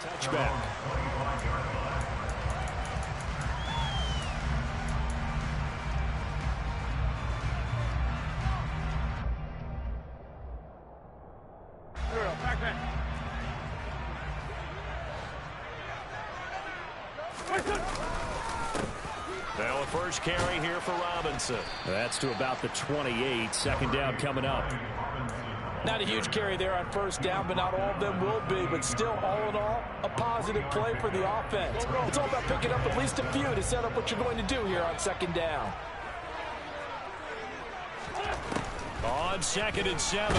Touchback. Now a first carry here for Robinson. That's to about the 28. Second down coming up. Not a huge carry there on first down, but not all of them will be. But still, all in all, a positive play for the offense. It's all about picking up at least a few to set up what you're going to do here on second down. On 2nd and 7,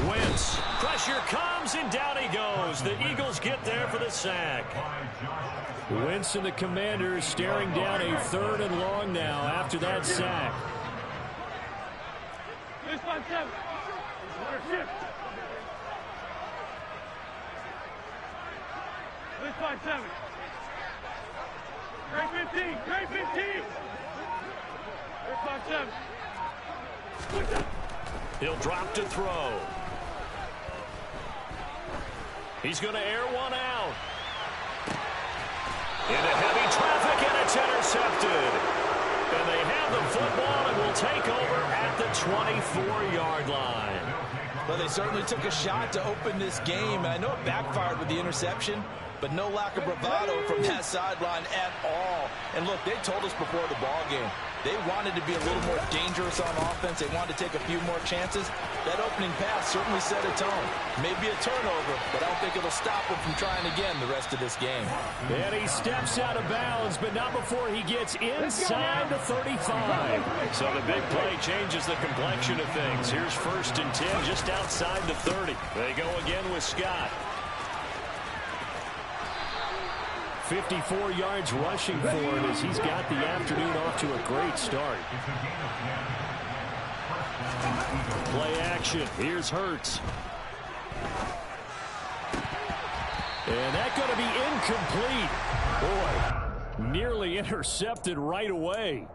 Wentz. Pressure comes, and down he goes. The Eagles get there for the sack. Wentz and the Commanders staring down a 3rd and long now after that sack. Great 15, great 15. He'll drop to throw. He's going to air one out. Into heavy traffic, and it's intercepted. And they have the football and will take over at the 24-yard line. Well, they certainly took a shot to open this game. I know it backfired with the interception, but no lack of bravado from that sideline at all. And look, they told us before the ball game, they wanted to be a little more dangerous on offense. They wanted to take a few more chances. That opening pass certainly set a tone. Maybe a turnover, but I don't think it'll stop them from trying again the rest of this game. And he steps out of bounds, but not before he gets inside the 35. So the big play changes the complexion of things. Here's 1st and 10 just outside the 30. They go again with Scott. 54 yards rushing for him as he's got the afternoon off to a great start. Play action. Here's Hurts. And that's going to be incomplete. Boy, nearly intercepted right away.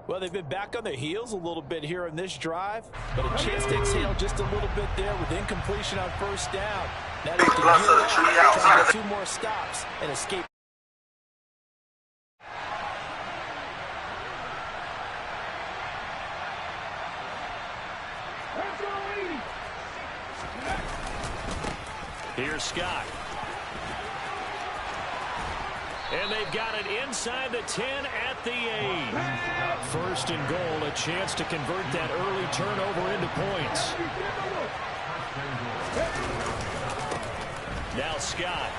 Well, they've been back on their heels a little bit here in this drive, but a chance to exhale just a little bit there with incompletion on first down. Now they can try to get 2 more stops and escape. Here's Scott. And they've got it inside the 10 at the 8. 1st and goal, a chance to convert that early turnover into points. Now Scott.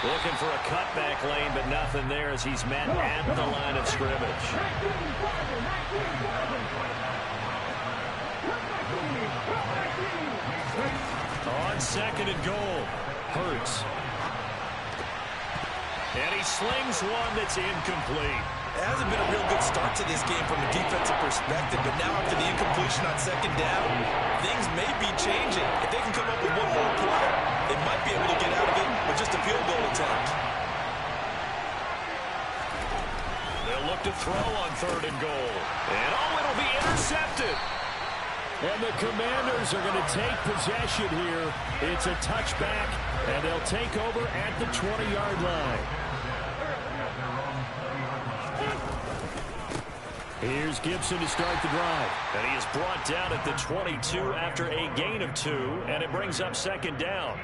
Looking for a cutback lane, but nothing there as he's met at the line of scrimmage. On 2nd and goal, Hurts. And he slings one that's incomplete. It hasn't been a real good start to this game from a defensive perspective, but now after the incompletion on 2nd down, things may be changing. If they can come up with one more play, they might be able to get out of it with just a field goal attempt. They'll look to throw on 3rd and goal. And it'll be intercepted. And the Commanders are going to take possession here. It's a touchback, and they'll take over at the 20-yard line. Here's Gibson to start the drive. And he is brought down at the 22 after a gain of 2, and it brings up 2nd down.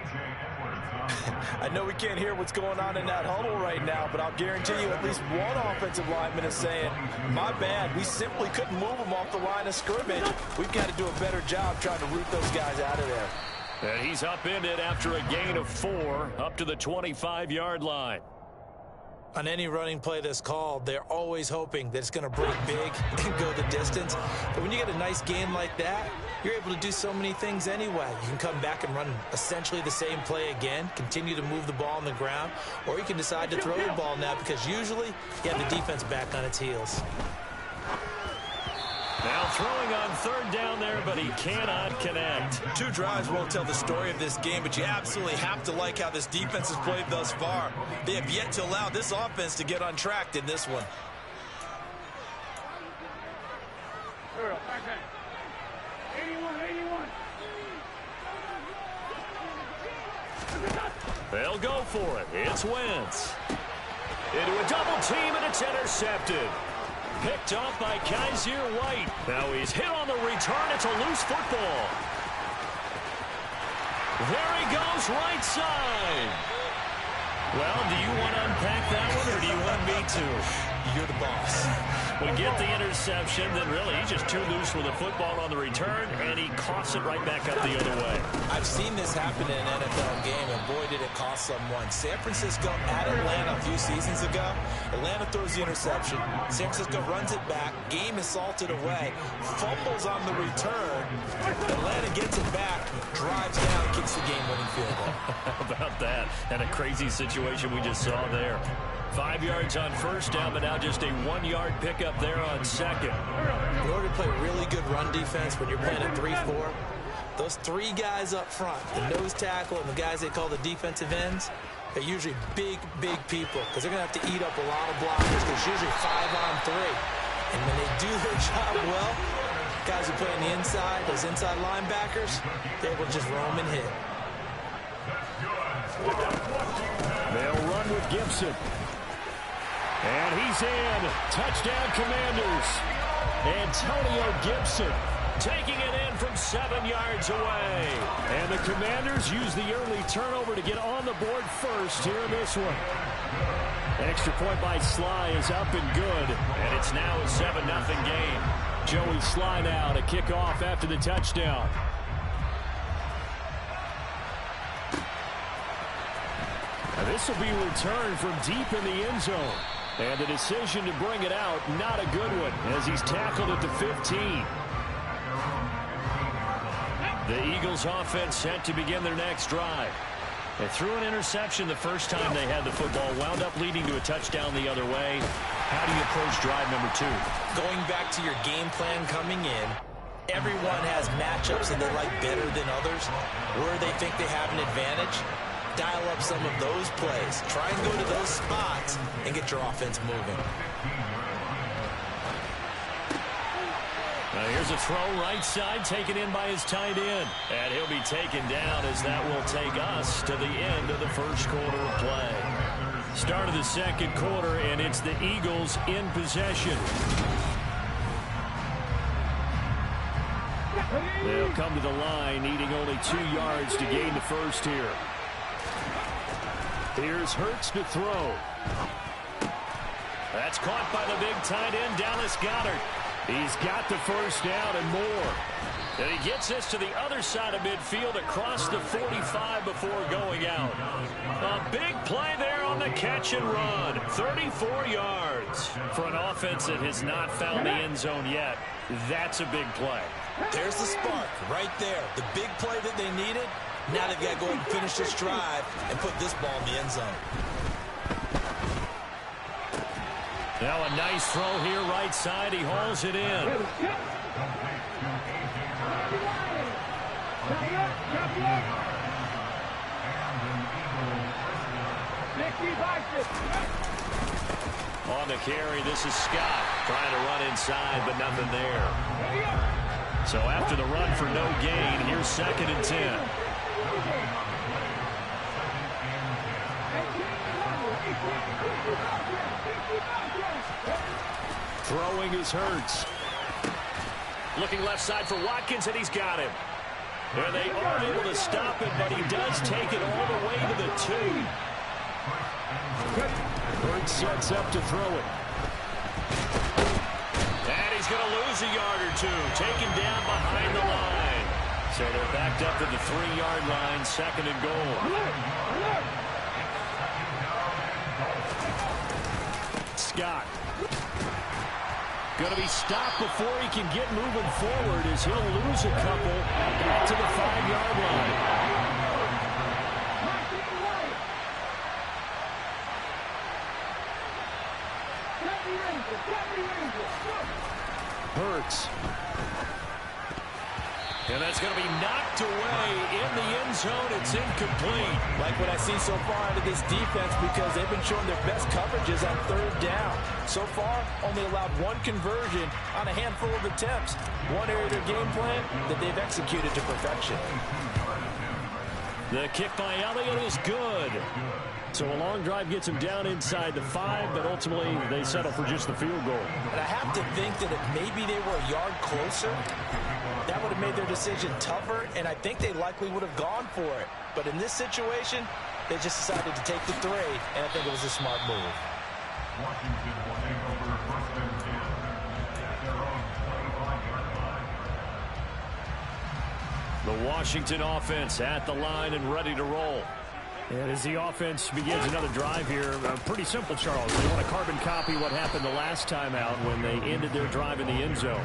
I know we can't hear what's going on in that huddle right now, but I'll guarantee you at least one offensive lineman is saying, my bad, we simply couldn't move them off the line of scrimmage. We've got to do a better job trying to root those guys out of there. And he's upended after a gain of 4 up to the 25-yard line. On any running play that's called, they're always hoping that it's going to break big and go the distance. But when you get a nice game like that, you're able to do so many things anyway. You can come back and run essentially the same play again, continue to move the ball on the ground, or you can decide to throw the ball now because usually you have the defense back on its heels. Now throwing on 3rd down there, but he cannot connect. 2 drives won't tell the story of this game, but you absolutely have to like how this defense has played thus far. They have yet to allow this offense to get on track in this one. They'll go for it. It's Wentz. Into a double team, and it's intercepted. Picked off by Kaiser White. Now he's hit on the return. It's a loose football. There he goes, right side. Well, do you want to unpack that one, or do you want me to? You're the boss. We get the interception, then really he's just too loose with the football on the return, and he coughs it right back up the other way. I've seen this happen in an NFL game, and boy, did it cost someone. San Francisco at Atlanta a few seasons ago. Atlanta throws the interception. San Francisco runs it back. Game is salted away. Fumbles on the return. Atlanta gets it back, drives down, kicks the game-winning field goal. How about that? And a crazy situation we just saw there. 5 yards on first down, but now just a 1-yard pickup there on second. In order to play really good run defense when you're playing a 3-4, those three guys up front, the nose tackle and the guys they call the defensive ends, are usually big, big people because they're going to have to eat up a lot of blockers because it's usually 5-on-3. And when they do their job well, guys who play on the inside, those inside linebackers, they're able to just roam and hit. They'll run with Gibson. And he's in. Touchdown, Commanders. Antonio Gibson taking it in from 7 yards away. And the Commanders use the early turnover to get on the board first here in this one. An extra point by Sly is up and good. And it's now a 7-0 game. Joey Sly now to kick off after the touchdown. And this will be returned from deep in the end zone. And the decision to bring it out, not a good one, as he's tackled at the 15. The Eagles offense set to begin their next drive. They threw an interception the first time they had the football, wound up leading to a touchdown the other way. How do you approach drive number 2? Going back to your game plan coming in, everyone has matchups that they like better than others, where they think they have an advantage. Dial up some of those plays. Try and go to those spots and get your offense moving. Now here's a throw right side taken in by his tight end. And he'll be taken down as that will take us to the end of the first quarter of play. Start of the second quarter, and it's the Eagles in possession. They'll come to the line, needing only 2 yards to gain the first here. Here's Hurts to throw. That's caught by the big tight end, Dallas Goedert. He's got the first down and more. And he gets this to the other side of midfield across the 45 before going out. A big play there on the catch and run. 34 yards. For an offense that has not found the end zone yet, that's a big play. There's the spark right there. The big play that they needed. Now they've got to go ahead and finish this drive and put this ball in the end zone. Now a nice throw here right side. He hauls it in. On the carry, this is Scott trying to run inside, but nothing there. So after the run for no gain, here's 2nd and 10. Throwing is Hurts. Looking left side for Watkins, and he's got him. And they are able to stop it, but he does take it all the way to the 2. Hurts sets up to throw it. And he's going to lose a yard or 2. Taken down behind the line. So they're backed up to the 3-yard line, 2nd and goal. Scott. Going to be stopped before he can get moving forward as he'll lose a couple back to the 5-yard line. Hurts. And that's going to be knocked away in the end zone. It's incomplete. Like what I've seen so far out of this defense, because they've been showing their best coverages on 3rd down. So far, only allowed 1 conversion on a handful of attempts. One area of their game plan that they've executed to perfection. The kick by Elliott is good. So a long drive gets him down inside the 5, but ultimately they settle for just the field goal. And I have to think that if maybe they were a yard closer, that would have made their decision tougher, and I think they likely would have gone for it. But in this situation, they just decided to take the 3, and I think it was a smart move. Washington will take over first and 10 at their own 25-yard line. The Washington offense at the line and ready to roll. And as the offense begins another drive here, pretty simple, Charles. They want to carbon copy what happened the last time out when they ended their drive in the end zone.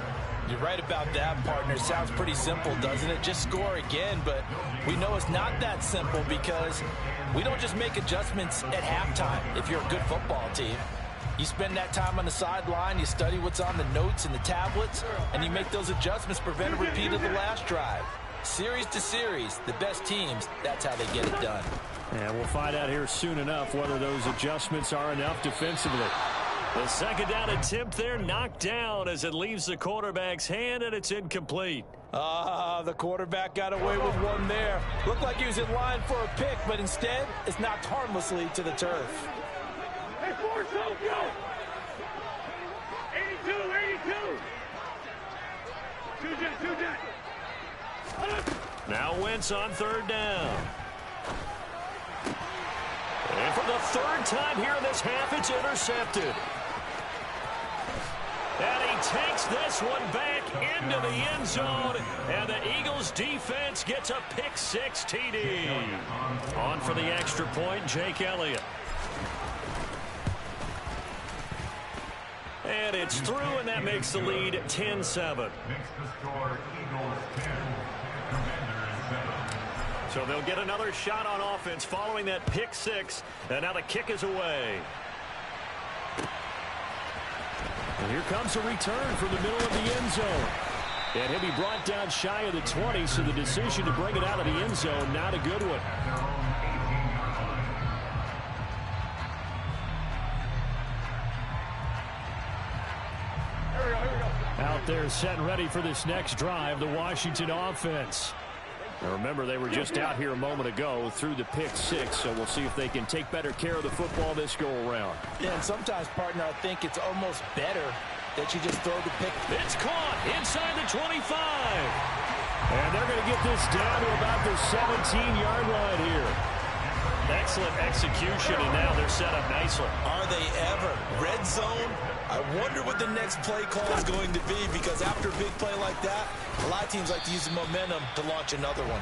You're right about that, partner. Sounds pretty simple, doesn't it? Just score again, but we know it's not that simple because we don't just make adjustments at halftime if you're a good football team. You spend that time on the sideline, you study what's on the notes and the tablets, and you make those adjustments, prevent a repeat of the last drive. Series to series, the best teams, that's how they get it done. And we'll find out here soon enough whether those adjustments are enough defensively. The second down attempt there knocked down as it leaves the quarterback's hand, and it's incomplete. The quarterback got away with one there. Looked like he was in line for a pick, but instead it's knocked harmlessly to the turf. Hey, force, go! 82. Two jet. Now Wentz on third down. And for the third time here in this half, it's intercepted. And he takes this one back into the end zone. And the Eagles defense gets a pick-6 TD. On for the extra point, Jake Elliott. And it's through, and that makes the lead 10-7. Makes the score Eagles 10, Commanders 7. So they'll get another shot on offense following that pick-6. And now the kick is away. And here comes a return from the middle of the end zone. And he'll be brought down shy of the 20, so the decision to bring it out of the end zone, not a good one. Out there set and ready for this next drive, the Washington offense. Now remember, they were just out here a moment ago through the pick-6, so we'll see if they can take better care of the football this go-around. Yeah, and sometimes, partner, I think it's almost better that you just throw the pick. It's caught inside the 25. And they're going to get this down to about the 17-yard line here. Excellent execution, and now they're set up nicely. Are they ever? Red zone? I wonder what the next play call is going to be, because after a big play like that, a lot of teams like to use the momentum to launch another one.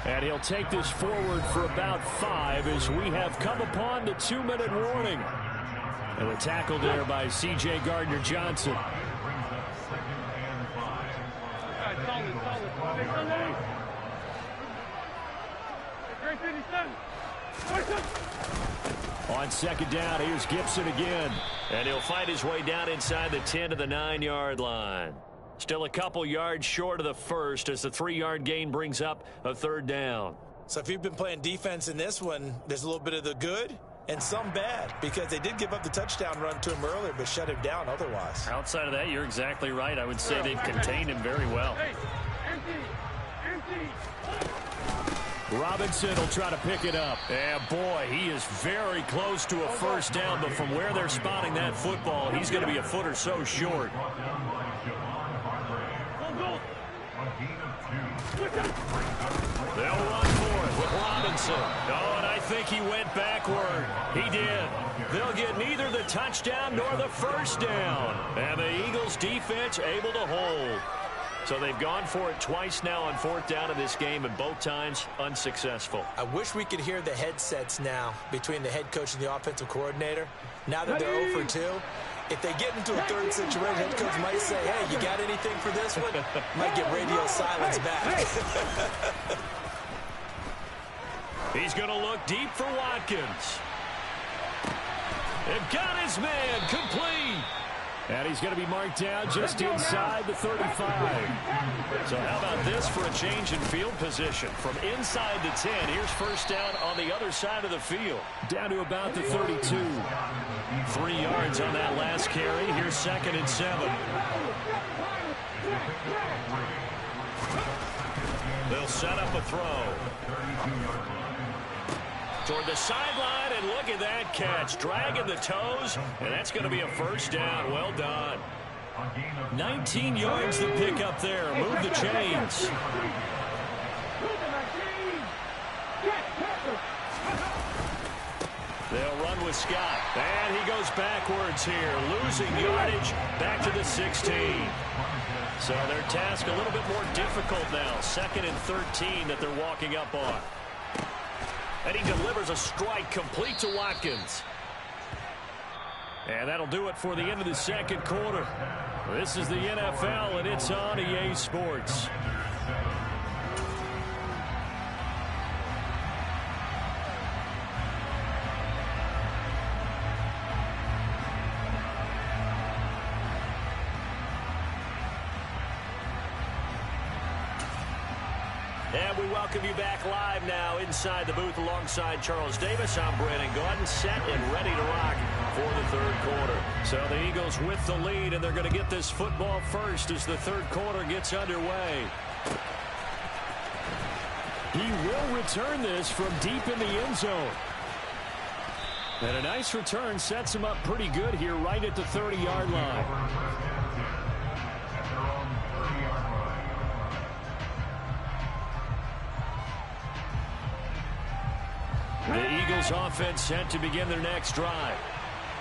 And he'll take this forward for about 5 as we have come upon the 2-minute warning. And a tackle there by C.J. Gardner-Johnson. On second down, here's Gibson again. And he'll find his way down inside the 10 to the 9-yard line. Still a couple yards short of the first as the 3-yard gain brings up a third down. So if you've been playing defense in this one, there's a little bit of the good and some bad, because they did give up the touchdown run to him earlier but shut him down otherwise. Outside of that, you're exactly right. I would say they've contained him very well. Robinson will try to pick it up. And boy, he is very close to a first down, but from where they're spotting that football, he's going to be a foot or so short. They'll run for it with Robinson. Oh, and I think he went backward. He did. They'll get neither the touchdown nor the first down. And the Eagles defense able to hold. So they've gone for it twice now on fourth down in this game, and both times unsuccessful. I wish we could hear the headsets now between the head coach and the offensive coordinator. Now that they're 0 for 2, if they get into a third situation, head coach might say, hey, you got anything for this one? Might get radio silence back. He's going to look deep for Watkins. They've got his man complete. And he's going to be marked down just inside the 35. So how about this for a change in field position? From inside the 10, here's first down on the other side of the field. Down to about the 32. 3 yards on that last carry. Here's 2nd and 7. They'll set up a throw. Toward the sideline, and look at that catch. Dragging the toes, and that's going to be a first down. Well done. 19 yards to pick up there. Move the chains. They'll run with Scott. And he goes backwards here. Losing yardage back to the 16. So their task a little bit more difficult now. 2nd and 13 that they're walking up on. And he delivers a strike complete to Watkins. And that'll do it for the end of the 2nd quarter. This is the NFL, and it's on EA Sports. And we welcome you back live now inside the booth alongside Charles Davis. I'm Brandon Gaudin, set and ready to rock for the 3rd quarter. So the Eagles with the lead, and they're going to get this football first as the 3rd quarter gets underway. He will return this from deep in the end zone. And a nice return sets him up pretty good here right at the 30-yard line. The Eagles offense set to begin their next drive.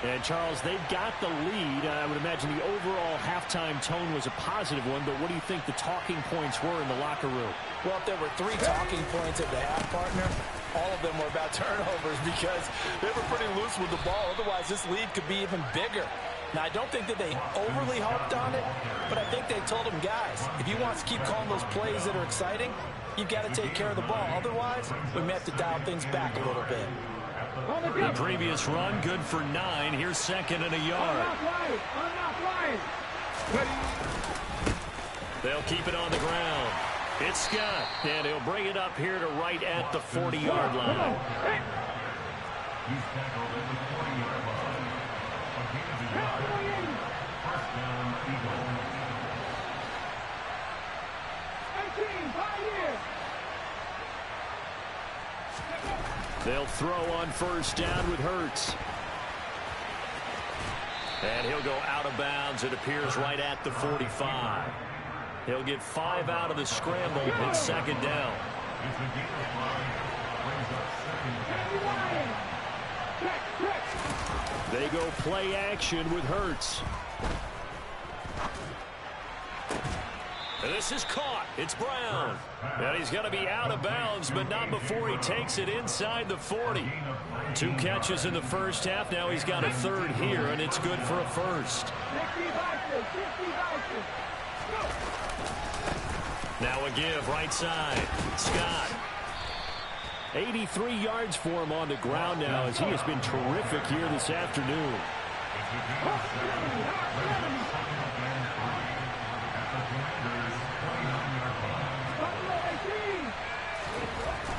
And, Charles, they've got the lead. I would imagine the overall halftime tone was a positive one, but what do you think the talking points were in the locker room? Well, if there were 3 talking points at the half, partner, all of them were about turnovers because they were pretty loose with the ball. Otherwise, this lead could be even bigger. Now, I don't think that they overly harped on it, but I think they told them, guys, if you want to keep calling those plays that are exciting, you've got to take care of the ball. Otherwise, we may have to dial things back a little bit. The previous run, good for 9. Here's 2nd and a yard. They'll keep it on the ground. It's Scott, and he'll bring it up here to right at the 40-yard line. He's tackled at the 40-yard line. First down, Eagles. 18, 5 years. They'll throw on first down with Hurts. And he'll go out of bounds. It appears right at the 45. He'll get 5 out of the scramble. It's 2nd down. It's a gain of 5. Brings up 2nd down. They go play action with Hurts. And this is caught. It's Brown. And he's going to be out of bounds, but not before he takes it inside the 40. 2 catches in the first half. Now he's got a 3rd here, and it's good for a first. Now a give right side. Scott. 83 yards for him on the ground now as he has been terrific here this afternoon.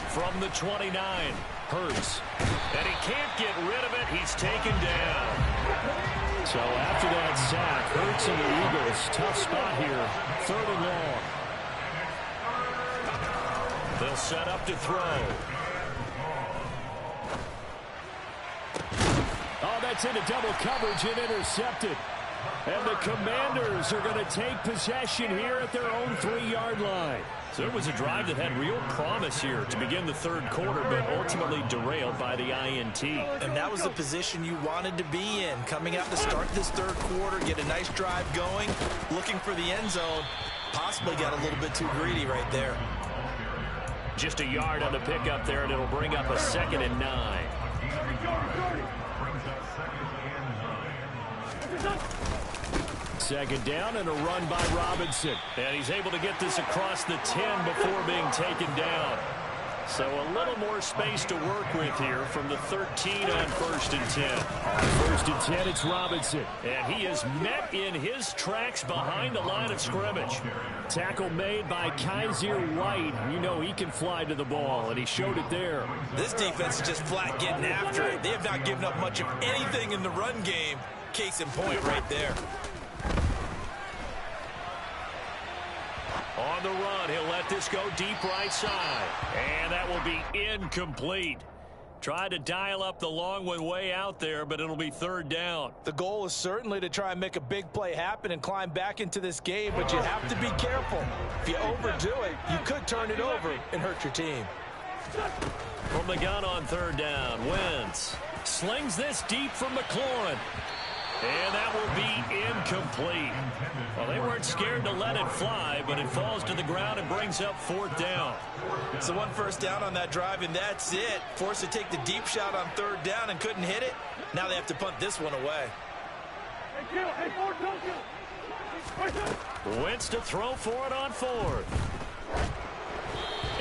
From the 29, Hurts. And he can't get rid of it. He's taken down. So after that sack, Hurts and the Eagles, tough spot here. 3rd and long. They'll set up to throw. Oh, that's into double coverage and intercepted. And the Commanders are going to take possession here at their own 3-yard line. So it was a drive that had real promise here to begin the 3rd quarter, but ultimately derailed by the INT. And that was the position you wanted to be in. Coming out to start this 3rd quarter, get a nice drive going, looking for the end zone. Possibly got a little bit too greedy right there. Just a yard on the pickup there, and it'll bring up a 2nd and 9. Second down and a run by Robinson. And he's able to get this across the 10 before being taken down. So a little more space to work with here from the 13 on 1st and 10. On 1st and 10, it's Robinson. And he is met in his tracks behind the line of scrimmage. Tackle made by Kaiser White. You know he can fly to the ball, and he showed it there. This defense is just flat getting after it. They have not given up much of anything in the run game. Case in point right there. On the run, he'll let this go deep right side. And that will be incomplete. Try to dial up the long one way out there, but it'll be third down. The goal is certainly to try and make a big play happen and climb back into this game, but you have to be careful. If you overdo it, you could turn it over and hurt your team. From the gun on third down, Wentz slings this deep from McLaurin. And that will be incomplete. Well, they weren't scared to let it fly, but it falls to the ground and brings up fourth down. So one first down on that drive, and that's it. Forced to take the deep shot on third down and couldn't hit it. Now they have to punt this one away. Wentz to throw for it on fourth.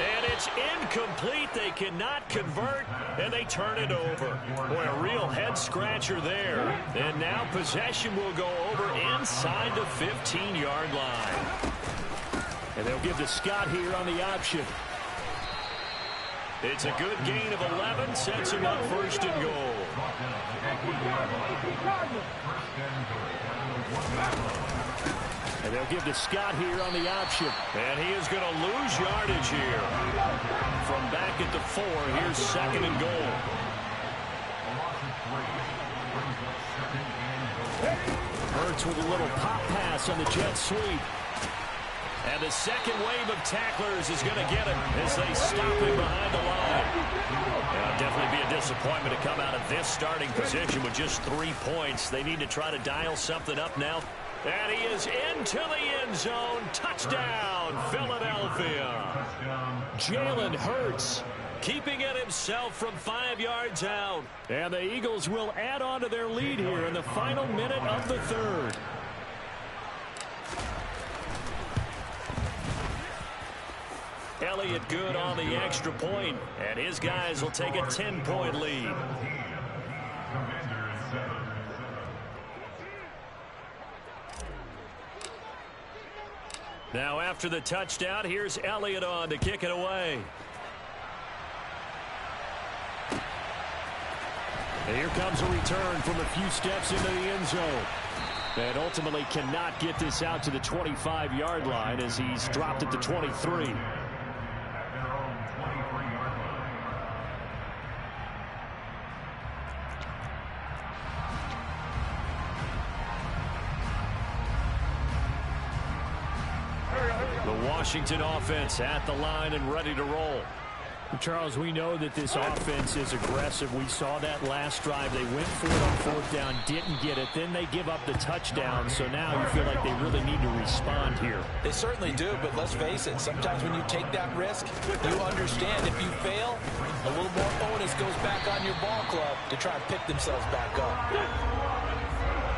And it's incomplete. They cannot convert, and they turn it over. Boy, a real head-scratcher there. And now possession will go over inside the 15-yard line. And they'll give to Scott here on the option. It's a good gain of 11, sets him up first and goal. And they'll give to Scott here on the option. And he is going to lose yardage here. From back at the 4, here's second and goal. Hurts with a little pop pass on the jet sweep. And the second wave of tacklers is going to get him as they stop him behind the line. It'll definitely be a disappointment to come out of this starting position with just 3 points. They need to try to dial something up now. And he is into the end zone. Touchdown, Philadelphia. Jalen Hurts keeping it himself from 5 yards out. And the Eagles will add on to their lead here in the final minute of the third. Elliott good on the extra point, and his guys will take a 10-point lead. Now after the touchdown, here's Elliott on to kick it away. And here comes a return from a few steps into the end zone. And ultimately cannot get this out to the 25-yard line as he's dropped at the 23. Washington offense at the line and ready to roll. Charles, we know that this offense is aggressive. We saw that last drive. They went for it on fourth down, didn't get it. Then they give up the touchdown. So now you feel like they really need to respond here. They certainly do, but let's face it. Sometimes when you take that risk, you understand if you fail, a little more onus goes back on your ball club to try and pick themselves back up.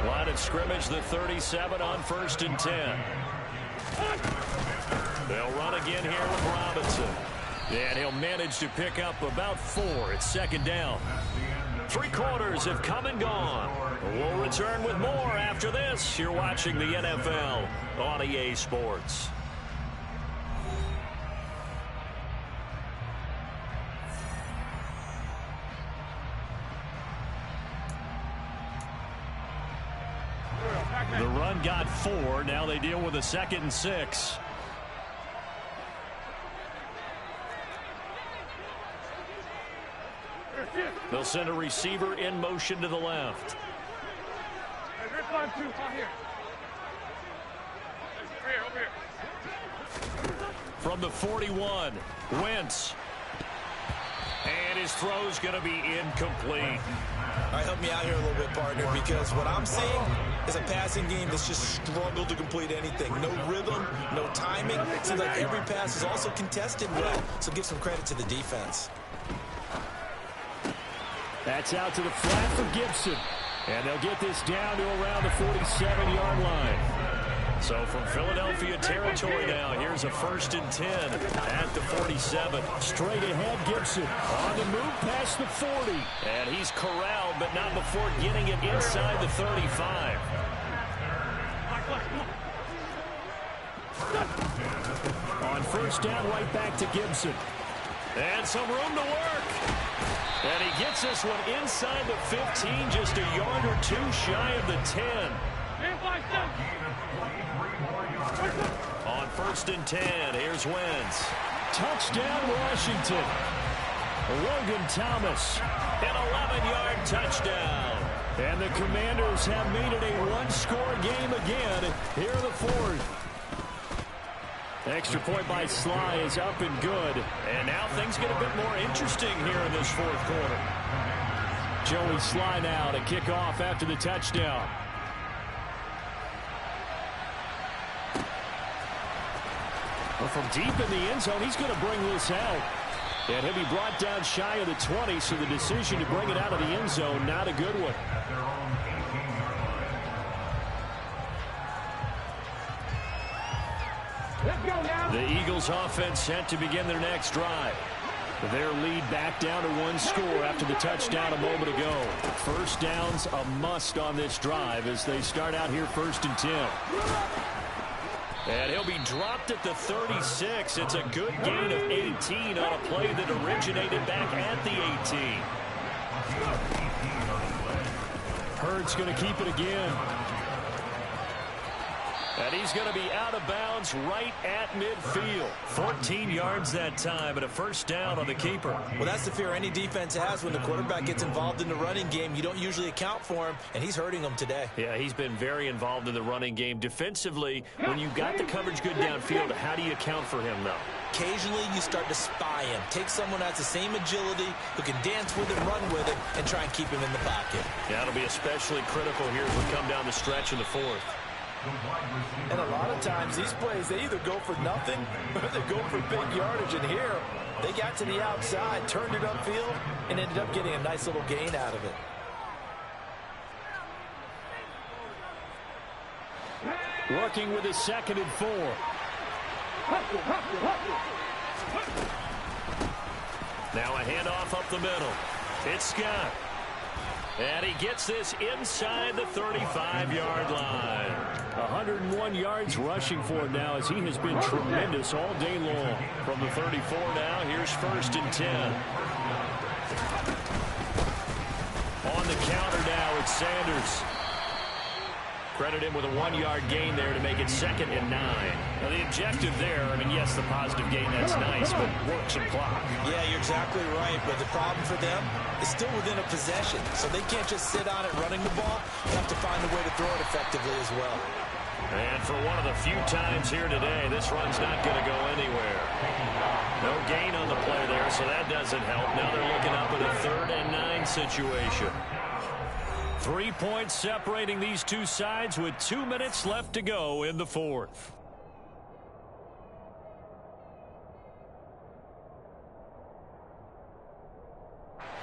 Line of scrimmage, the 37 on first and 10. They'll run again here with Robinson. And he'll manage to pick up about 4. It's second down. 3 quarters have come and gone. We'll return with more after this. You're watching the NFL on EA Sports. The run got 4. Now they deal with a 2nd and 6. They'll send a receiver in motion to the left. From the 41, Wentz. And his throw's going to be incomplete. All right, help me out here a little bit, partner, because what I'm seeing is a passing game that's just struggled to complete anything. No rhythm, no timing. Seems like every pass is also contested well, so give some credit to the defense. That's out to the flat for Gibson. And they'll get this down to around the 47-yard line. So from Philadelphia territory now, here's a 1st and 10 at the 47. Straight ahead, Gibson on the move past the 40. And he's corralled, but not before getting it inside the 35. On first down, right back to Gibson. And some room to work. And he gets this one inside the 15, just a yard or 2 shy of the 10. On 1st and 10, here's Wentz. Touchdown, Washington. Logan Thomas, an 11-yard touchdown. And the Commanders have made it a one-score game again here in the fourth. Extra point by Sly is up and good. And now things get a bit more interesting here in this fourth quarter. Joey Sly now to kick off after the touchdown. Well, from deep in the end zone, he's going to bring this out. And he'll be brought down shy of the 20, so the decision to bring it out of the end zone, not a good one. The Eagles offense set to begin their next drive. Their lead back down to one score after the touchdown a moment ago. First down's a must on this drive as they start out here 1st and 10. And he'll be dropped at the 36. It's a good gain of 18 on a play that originated back at the 18. Hurts going to keep it again. And he's going to be out of bounds right at midfield. 14 yards that time and a first down on the keeper. Well, that's the fear any defense has when the quarterback gets involved in the running game. You don't usually account for him, and he's hurting them today. Yeah, he's been very involved in the running game. Defensively, when you got the coverage good downfield, how do you account for him, though? Occasionally, you start to spy him. Take someone who has the same agility, who can dance with him, run with him, and try and keep him in the pocket. Yeah, that'll be especially critical here as we come down the stretch in the fourth. And a lot of times, these plays, they either go for nothing or they go for big yardage. And here, they got to the outside, turned it upfield, and ended up getting a nice little gain out of it. Working with his 2nd and 4. Now a handoff up the middle. It's Scott. And he gets this inside the 35-yard line. 101 yards rushing for him now as he has been tremendous all day long. From the 34 now, here's 1st and 10. On the counter now, it's Sanders. Credit him with a 1-yard gain there to make it 2nd and 9. Now the objective there, I mean, yes, the positive gain, that's nice, but work some clock. Yeah, you're exactly right, but the problem for them is still within a possession, so they can't just sit on it running the ball. They have to find a way to throw it effectively as well. And for one of the few times here today, this run's not going to go anywhere. No gain on the play there, so that doesn't help. Now they're looking up at a 3rd and 9 situation. 3 points separating these two sides with 2 minutes left to go in the fourth.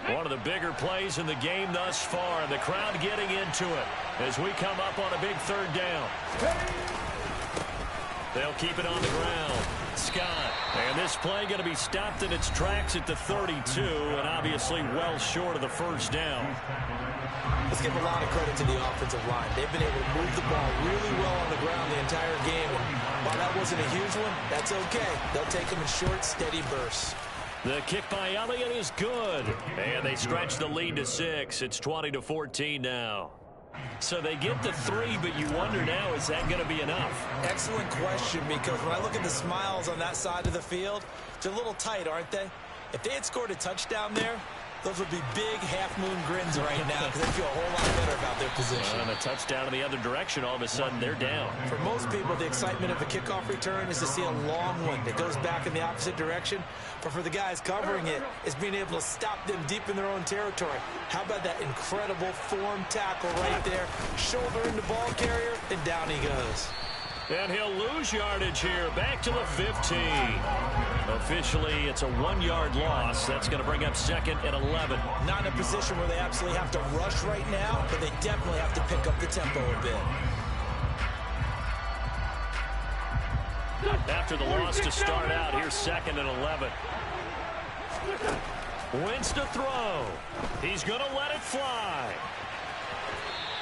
One of the bigger plays in the game thus far. The crowd getting into it as we come up on a big 3rd down. They'll keep it on the ground. Scott. And this play going to be stopped in its tracks at the 32, and obviously well short of the first down. Let's give a lot of credit to the offensive line. They've been able to move the ball really well on the ground the entire game. And while that wasn't a huge one, that's okay. They'll take them in short, steady bursts. The kick by Elliott is good. And they stretch the lead to 6. It's 20-14 now. So they get the 3, but you wonder now, is that going to be enough? Excellent question, because when I look at the smiles on that side of the field, they're a little tight, aren't they? If they had scored a touchdown there, those would be big half-moon grins right now because they feel a whole lot better about their position. And a touchdown in the other direction, all of a sudden they're down. For most people, the excitement of a kickoff return is to see a long one that goes back in the opposite direction. But for the guys covering it, it's being able to stop them deep in their own territory. How about that incredible form tackle right there? Shoulder in the ball carrier, and down he goes. And he'll lose yardage here, back to the 15. Officially, it's a 1-yard loss. That's going to bring up 2nd and 11. Not in a position where they absolutely have to rush right now, but they definitely have to pick up the tempo a bit. After the loss to start out, here's 2nd and 11. Wins to throw. He's going to let it fly.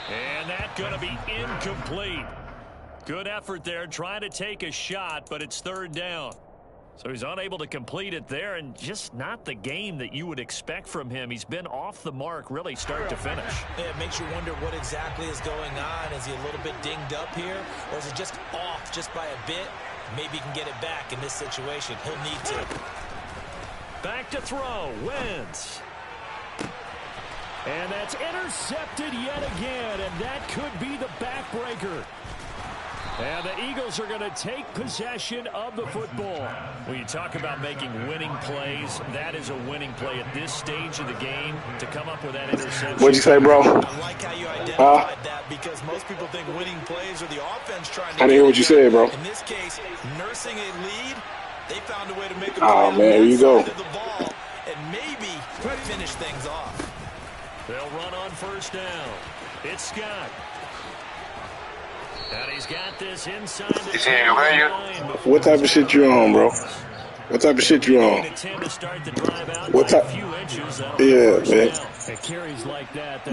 And that's going to be incomplete. Good effort there, trying to take a shot, but it's 3rd down. So he's unable to complete it there, and just not the game that you would expect from him. He's been off the mark, really, start to finish. Yeah, it makes you wonder what exactly is going on. Is he a little bit dinged up here, or is it just off just by a bit? Maybe he can get it back in this situation. He'll need to. Back to throw. Wentz. And that's intercepted yet again, and that could be the backbreaker. And the Eagles are going to take possession of the football. When you talk about making winning plays, that is a winning play at this stage of the game to come up with that interception. What'd you say, bro? I like how you identified that because most people think winning plays are the offense trying to I didn't hear what you said, bro. In this case, nursing a lead, they found a way to make a play Oh, on man, here that you go. side of the ball and maybe finish things off. They'll run on first down. It's Scott. And he's got this inside the 10-line. What type of shit you on, bro? What type of shit you on? What type? Yeah, man.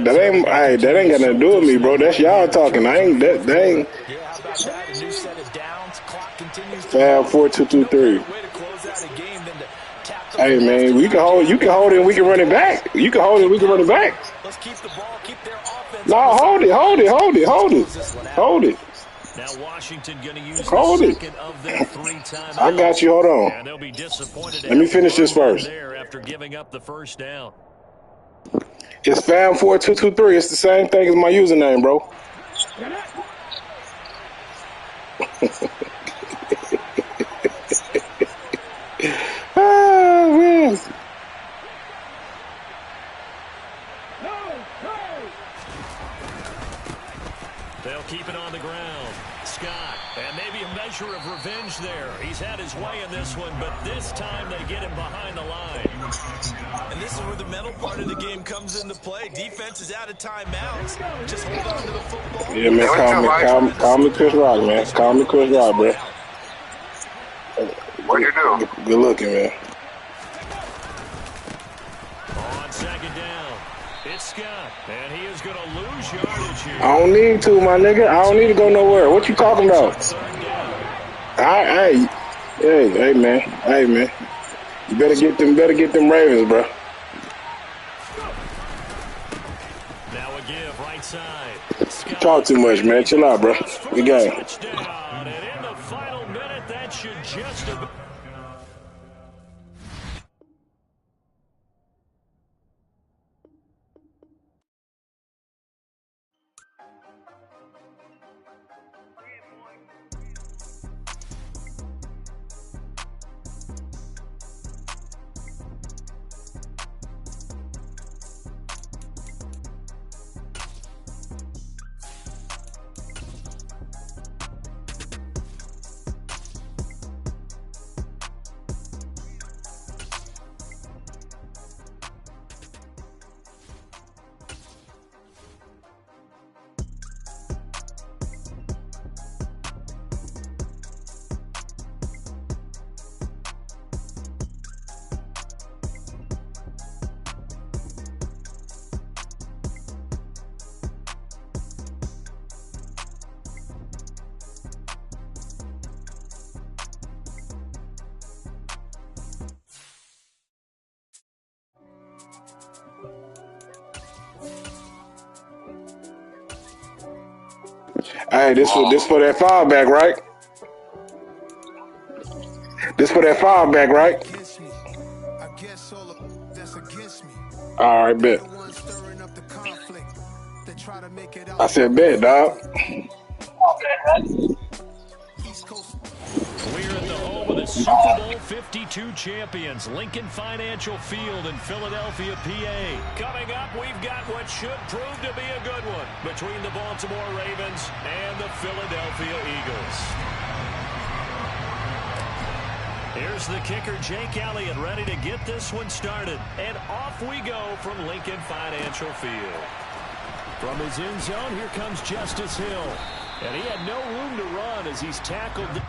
That ain't, hey, that ain't got nothing to do with me, bro. That's y'all talking. I ain't that. That ain't. Yeah, how about that? A new set of downs. Clock continues to Fab 4-2-2-3. Hey, man, we can hold. You can hold it. And we can run it back. You can hold it. We can run it back. Let's keep the ball. Keep their offense. No, hold it. Hold it. Hold it. Hold it. Hold it. Now Washington going to use Hold the it. second of their 3 timeouts. I got you. Hold on. And they'll be disappointed. Let me finish this first. There after giving up the first down. It's Fam 4223. It's the same thing as my username, bro. Oh, man. They'll keep it on the ground. Scott, and maybe a measure of revenge there. He's had his way in this one, but this time they get him behind the line. And this is where the mental part of the game comes into play. Defense is out of timeouts. Just hold on to the football. Yeah, man, call me Chris Rock, man. Call me Chris Rock, bro. What you do? Good looking, man. On second down, it's Scott, and he is going to lose yardage here. I don't need to, my nigga. I don't need to go nowhere. What you talking about? Hey, man. Hey, man. You better get them Ravens, bro. Now a give right side. You talk too much, man. Chill out, bro. Good game. Touchdown, and in the final minute, that should just have... Hey, this for that foul back, right? This for that foul back, right? All right, bet. I said bet, dog. We're at the home of the Super Bowl 52 champions, Lincoln Financial Field in Philadelphia, PA. Coming up, we've got what should prove to be a good one between the Baltimore Ravens and the Philadelphia Eagles. Here's the kicker, Jake Elliott, ready to get this one started. And off we go from Lincoln Financial Field. From his end zone, here comes Justice Hill. And he had no room to run as he's tackled.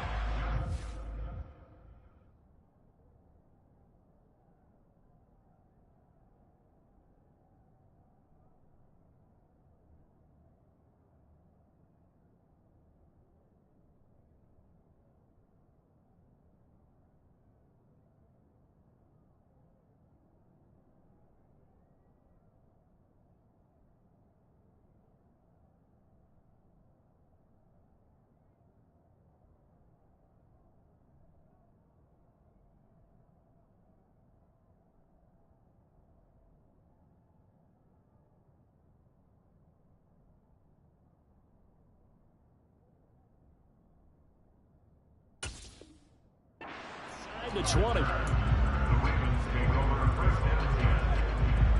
the 20. The Ravens take over first and 10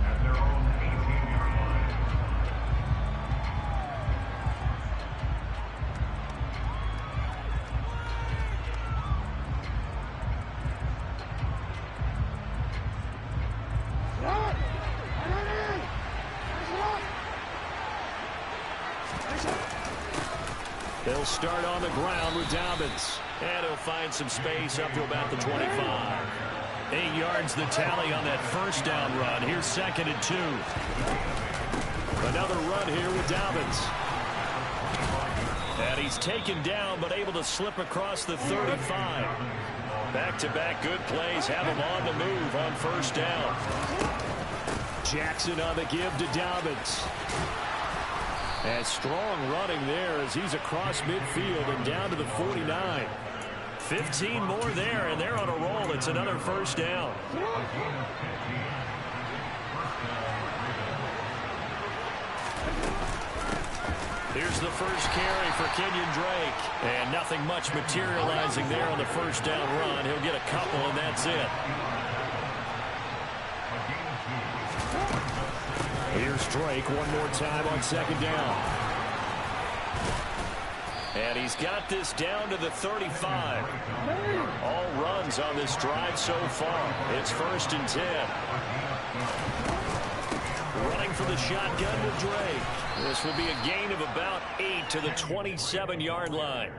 at their own 18-yard line. They'll start on the ground with Dobbins. And he'll find some space up to about the 25. 8 yards the tally on that first down run. Here's 2nd and 2. Another run here with Dobbins. And he's taken down but able to slip across the 35. Back-to-back good plays have him on the move on first down. Jackson on the give to Dobbins. And strong running there as he's across midfield and down to the 49. 15 more there, and they're on a roll. It's another first down. Here's the first carry for Kenyon Drake. And nothing much materializing there on the first down run. He'll get a couple, and that's it. Here's Drake one more time on 2nd down. And he's got this down to the 35. All runs on this drive so far. It's 1st and 10. Running for the shotgun with Drake. This will be a gain of about 8 to the 27-yard line.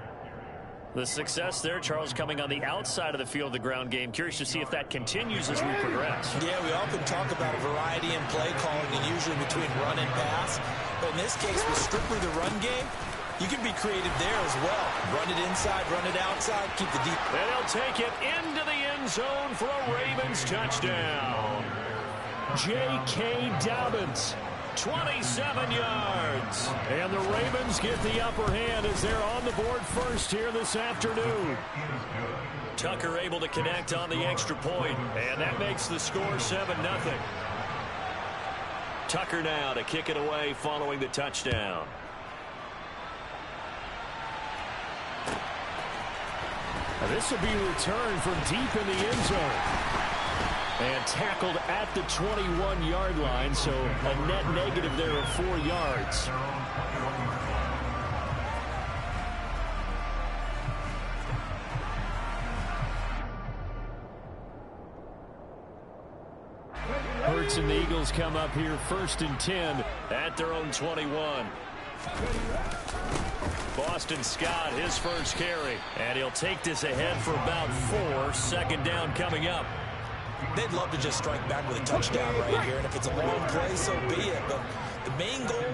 The success there, Charles, coming on the outside of the field, the ground game. Curious to see if that continues as we progress. Yeah, we often talk about a variety in play calling and usually between run and pass. But in this case, with strictly the run game, you can be creative there as well. Run it inside, run it outside, keep the deep. And he'll take it into the end zone for a Ravens touchdown. J.K. Dobbins, 27 yards. And the Ravens get the upper hand as they're on the board first here this afternoon. Tucker able to connect on the extra point, and that makes the score 7-0. Tucker now to kick it away following the touchdown. Now this will be returned from deep in the end zone. And tackled at the 21-yard line, so a net negative there of 4 yards. Hurts and the Eagles come up here 1st and 10 at their own 21. Boston Scott, his first carry. And he'll take this ahead for about 4. 2nd down coming up. They'd love to just strike back with a touchdown right here, and if it's a long play, so be it. But the main goal,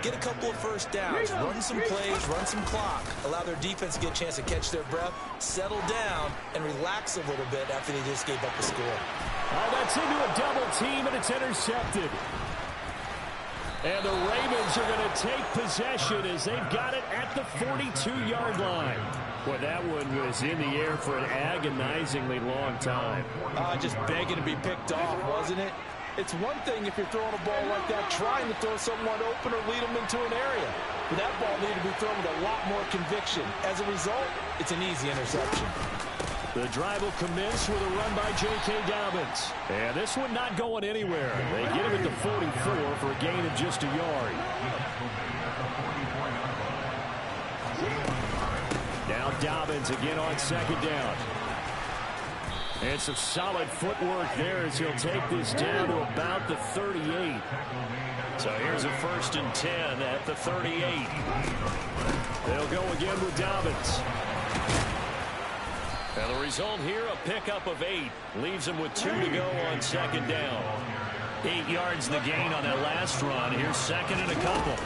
get a couple of first downs, run some plays, run some clock, allow their defense to get a chance to catch their breath, settle down, and relax a little bit after they just gave up a score. That's into a double team, and it's intercepted. And the Ravens are going to take possession as they've got it at the 42-yard line. Boy, that one was in the air for an agonizingly long time. Just begging to be picked off, wasn't it? It's one thing if you're throwing a ball like that, trying to throw someone open or lead them into an area. But that ball needed to be thrown with a lot more conviction. As a result, it's an easy interception. The drive will commence with a run by J.K. Dobbins. And this one not going anywhere. They get him at the 44 for a gain of just a yard. Now Dobbins again on 2nd down. And some solid footwork there as he'll take this down to about the 38. So here's a 1st and 10 at the 38. They'll go again with Dobbins. And the result here, a pickup of 8. Leaves him with 2 to go on 2nd down. 8 yards the gain on that last run. Here's 2nd and a couple.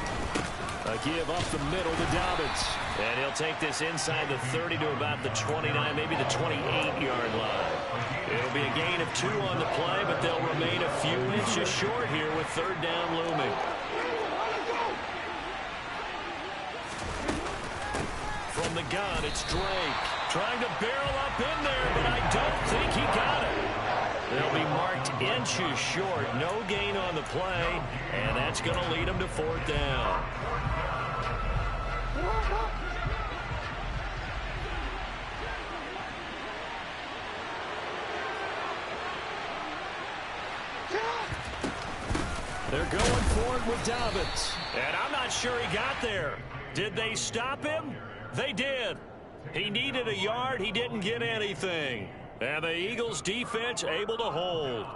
A give up the middle to Dobbins. And he'll take this inside the 30 to about the 29, maybe the 28-yard line. It'll be a gain of 2 on the play, but they'll remain a few inches short here with 3rd down looming. From the gun, it's Drake. Trying to barrel up in there, but I don't think he got it. They'll be marked inches short. No gain on the play, and that's going to lead them to 4th down. They're going for it with Dobbins. And I'm not sure he got there. Did they stop him? They did. He needed a yard. He didn't get anything. And the Eagles defense able to hold.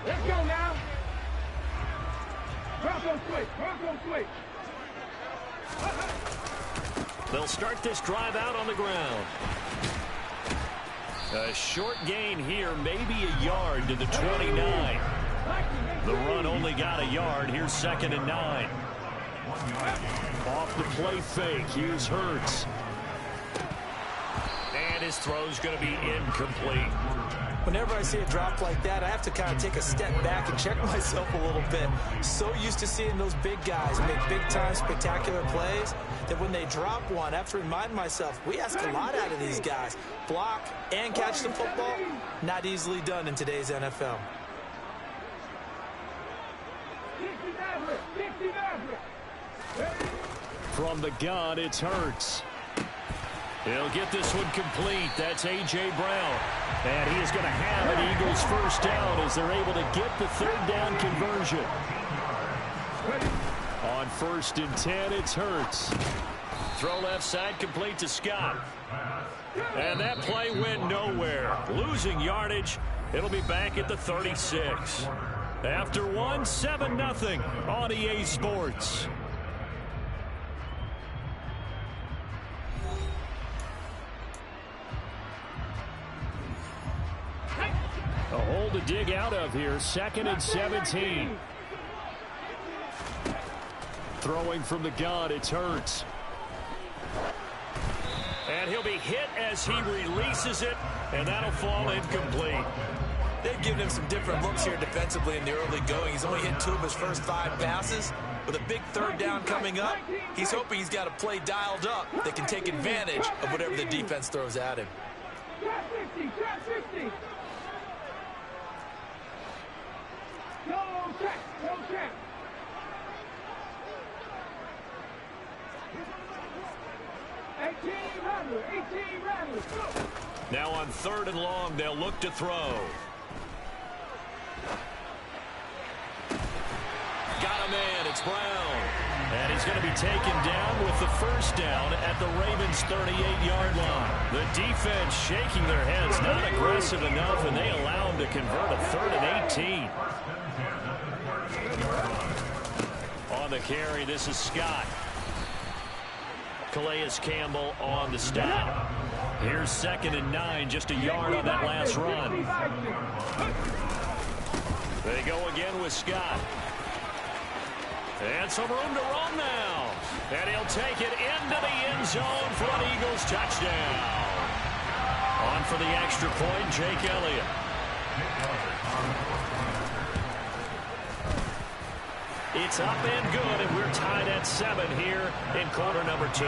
Let's go now. Bronco switch. Bronco switch. They'll start this drive out on the ground. A short gain here, maybe a yard to the 29. The run only got a yard. Here's 2nd and 9. Off the play fake. Here's Hurts. And his throw's going to be incomplete. Whenever I see a drop like that, I have to kind of take a step back and check myself a little bit. So used to seeing those big guys make big-time spectacular plays that when they drop one, I have to remind myself, we ask a lot out of these guys. Block and catch the football, not easily done in today's NFL. From the gun, it's Hurts. He'll get this one complete. That's A.J. Brown. And he is going to have an Eagles first down as they're able to get the 3rd down conversion. On 1st and 10, it's Hurts. Throw left side, complete to Scott. And that play went nowhere. Losing yardage. It'll be back at the 36. After one, 7-0 on EA Sports. A hole to dig out of here. 2nd and 17. Throwing from the gun, it's Hurts. And he'll be hit as he releases it, and that'll fall incomplete. They've given him some different looks here defensively in the early going. He's only hit 2 of his first 5 passes. With a big 3rd down coming up, he's hoping he's got a play dialed up that can take advantage of whatever the defense throws at him. Trap 50, trap 50. Go trap, go trap. Now on 3rd and long, they'll look to throw. Got a man, it's Brown. And he's going to be taken down with the first down at the Ravens' 38-yard line. The defense shaking their heads, not aggressive enough, and they allow him to convert a 3rd and 18. On the carry, this is Scott. Calais Campbell on the stop. Here's 2nd and 9, just a yard on that last run. They go again with Scott. And some room to run now. And he'll take it into the end zone for an Eagles touchdown. On for the extra point, Jake Elliott. It's up and good, and we're tied at 7 here in quarter number 2.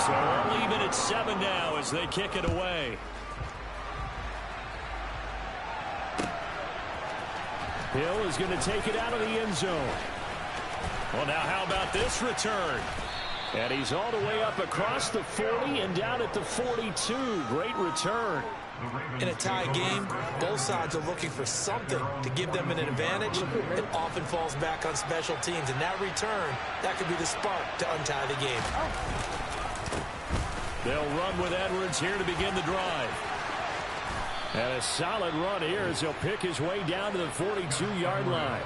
So we're even at 7 now as they kick it away. Hill is going to take it out of the end zone. Well, now how about this return? And he's all the way up across the 40 and down at the 42. Great return. In a tie game, both sides are looking for something to give them an advantage. It often falls back on special teams. And that return, that could be the spark to untie the game. They'll run with Edwards here to begin the drive. And a solid run here as he'll pick his way down to the 42-yard line.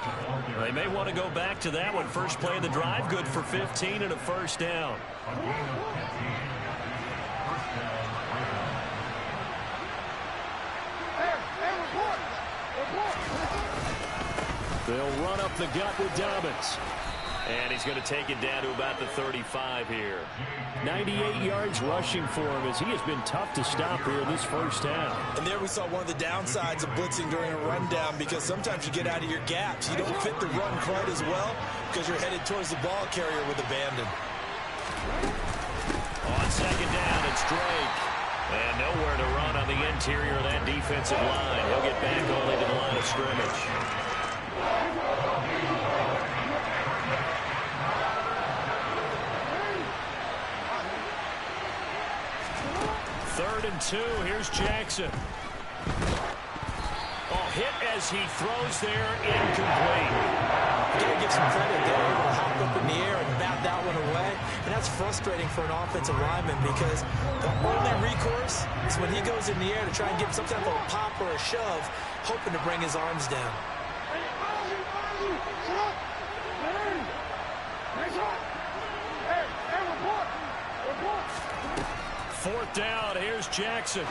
They may want to go back to that one. First play of the drive, good for 15 and a first down. They'll run up the gut with Dobbins. And he's going to take it down to about the 35 here. 98 yards rushing for him as he has been tough to stop here this first half. And there we saw one of the downsides of blitzing during a rundown, because sometimes you get out of your gaps. You don't fit the run quite as well because you're headed towards the ball carrier with abandon. On 2nd down, it's Drake. And nowhere to run on the interior of that defensive line. He'll get back only to the line of scrimmage. 3rd and 2. Here's Jackson. Oh, hit as he throws there, incomplete. You got to give some credit. They're able to hop up in the air and bat that one away. And that's frustrating for an offensive lineman because the only recourse is when he goes in the air to try and get some type of a pop or a shove, hoping to bring his arms down. 4th down. Here's Jackson.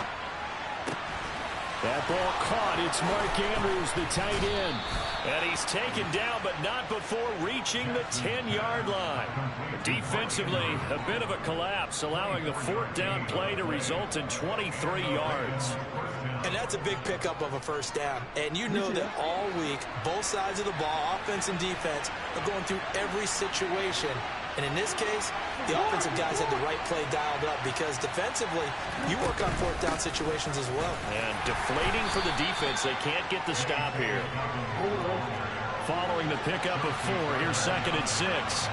That ball caught. It's Mark Andrews, the tight end. And he's taken down, but not before reaching the 10-yard line. Defensively, a bit of a collapse, allowing the 4th down play to result in 23 yards. And that's a big pickup of a 1st down. And you know that all week, both sides of the ball, offense and defense, are going through every situation. And in this case, the offensive guys had the right play dialed up because defensively, you work on 4th down situations as well. And deflating for the defense. They can't get the stop here. Following the pickup of 4, here's 2nd and 6.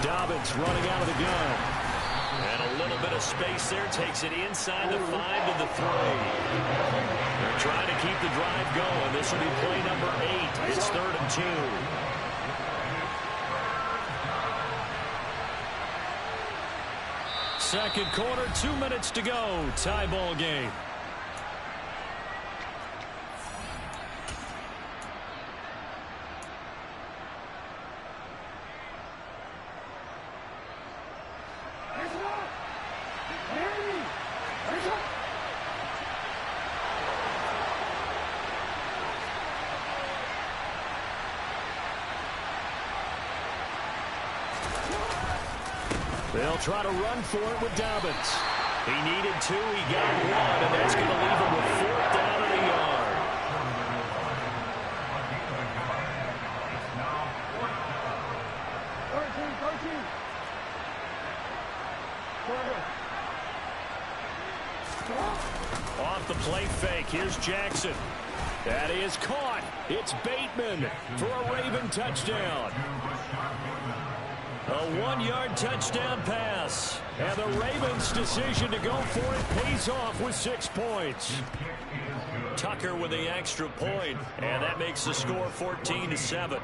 Dobbins running out of the gun. And a little bit of space there. Takes it inside the 5 to the 3. They're trying to keep the drive going. This will be play number 8. It's 3rd and 2. Second quarter, 2 minutes to go. Tie ball game. They'll try to run for it with Dobbins. He needed 2. He got 1, and that's going to leave him with 4th down and a yard. Off the play fake. Here's Jackson. That is caught. It's Bateman for a Raven touchdown. A 1-yard touchdown pass. And the Ravens' decision to go for it pays off with 6 points. Tucker with the extra point, and that makes the score 14-7.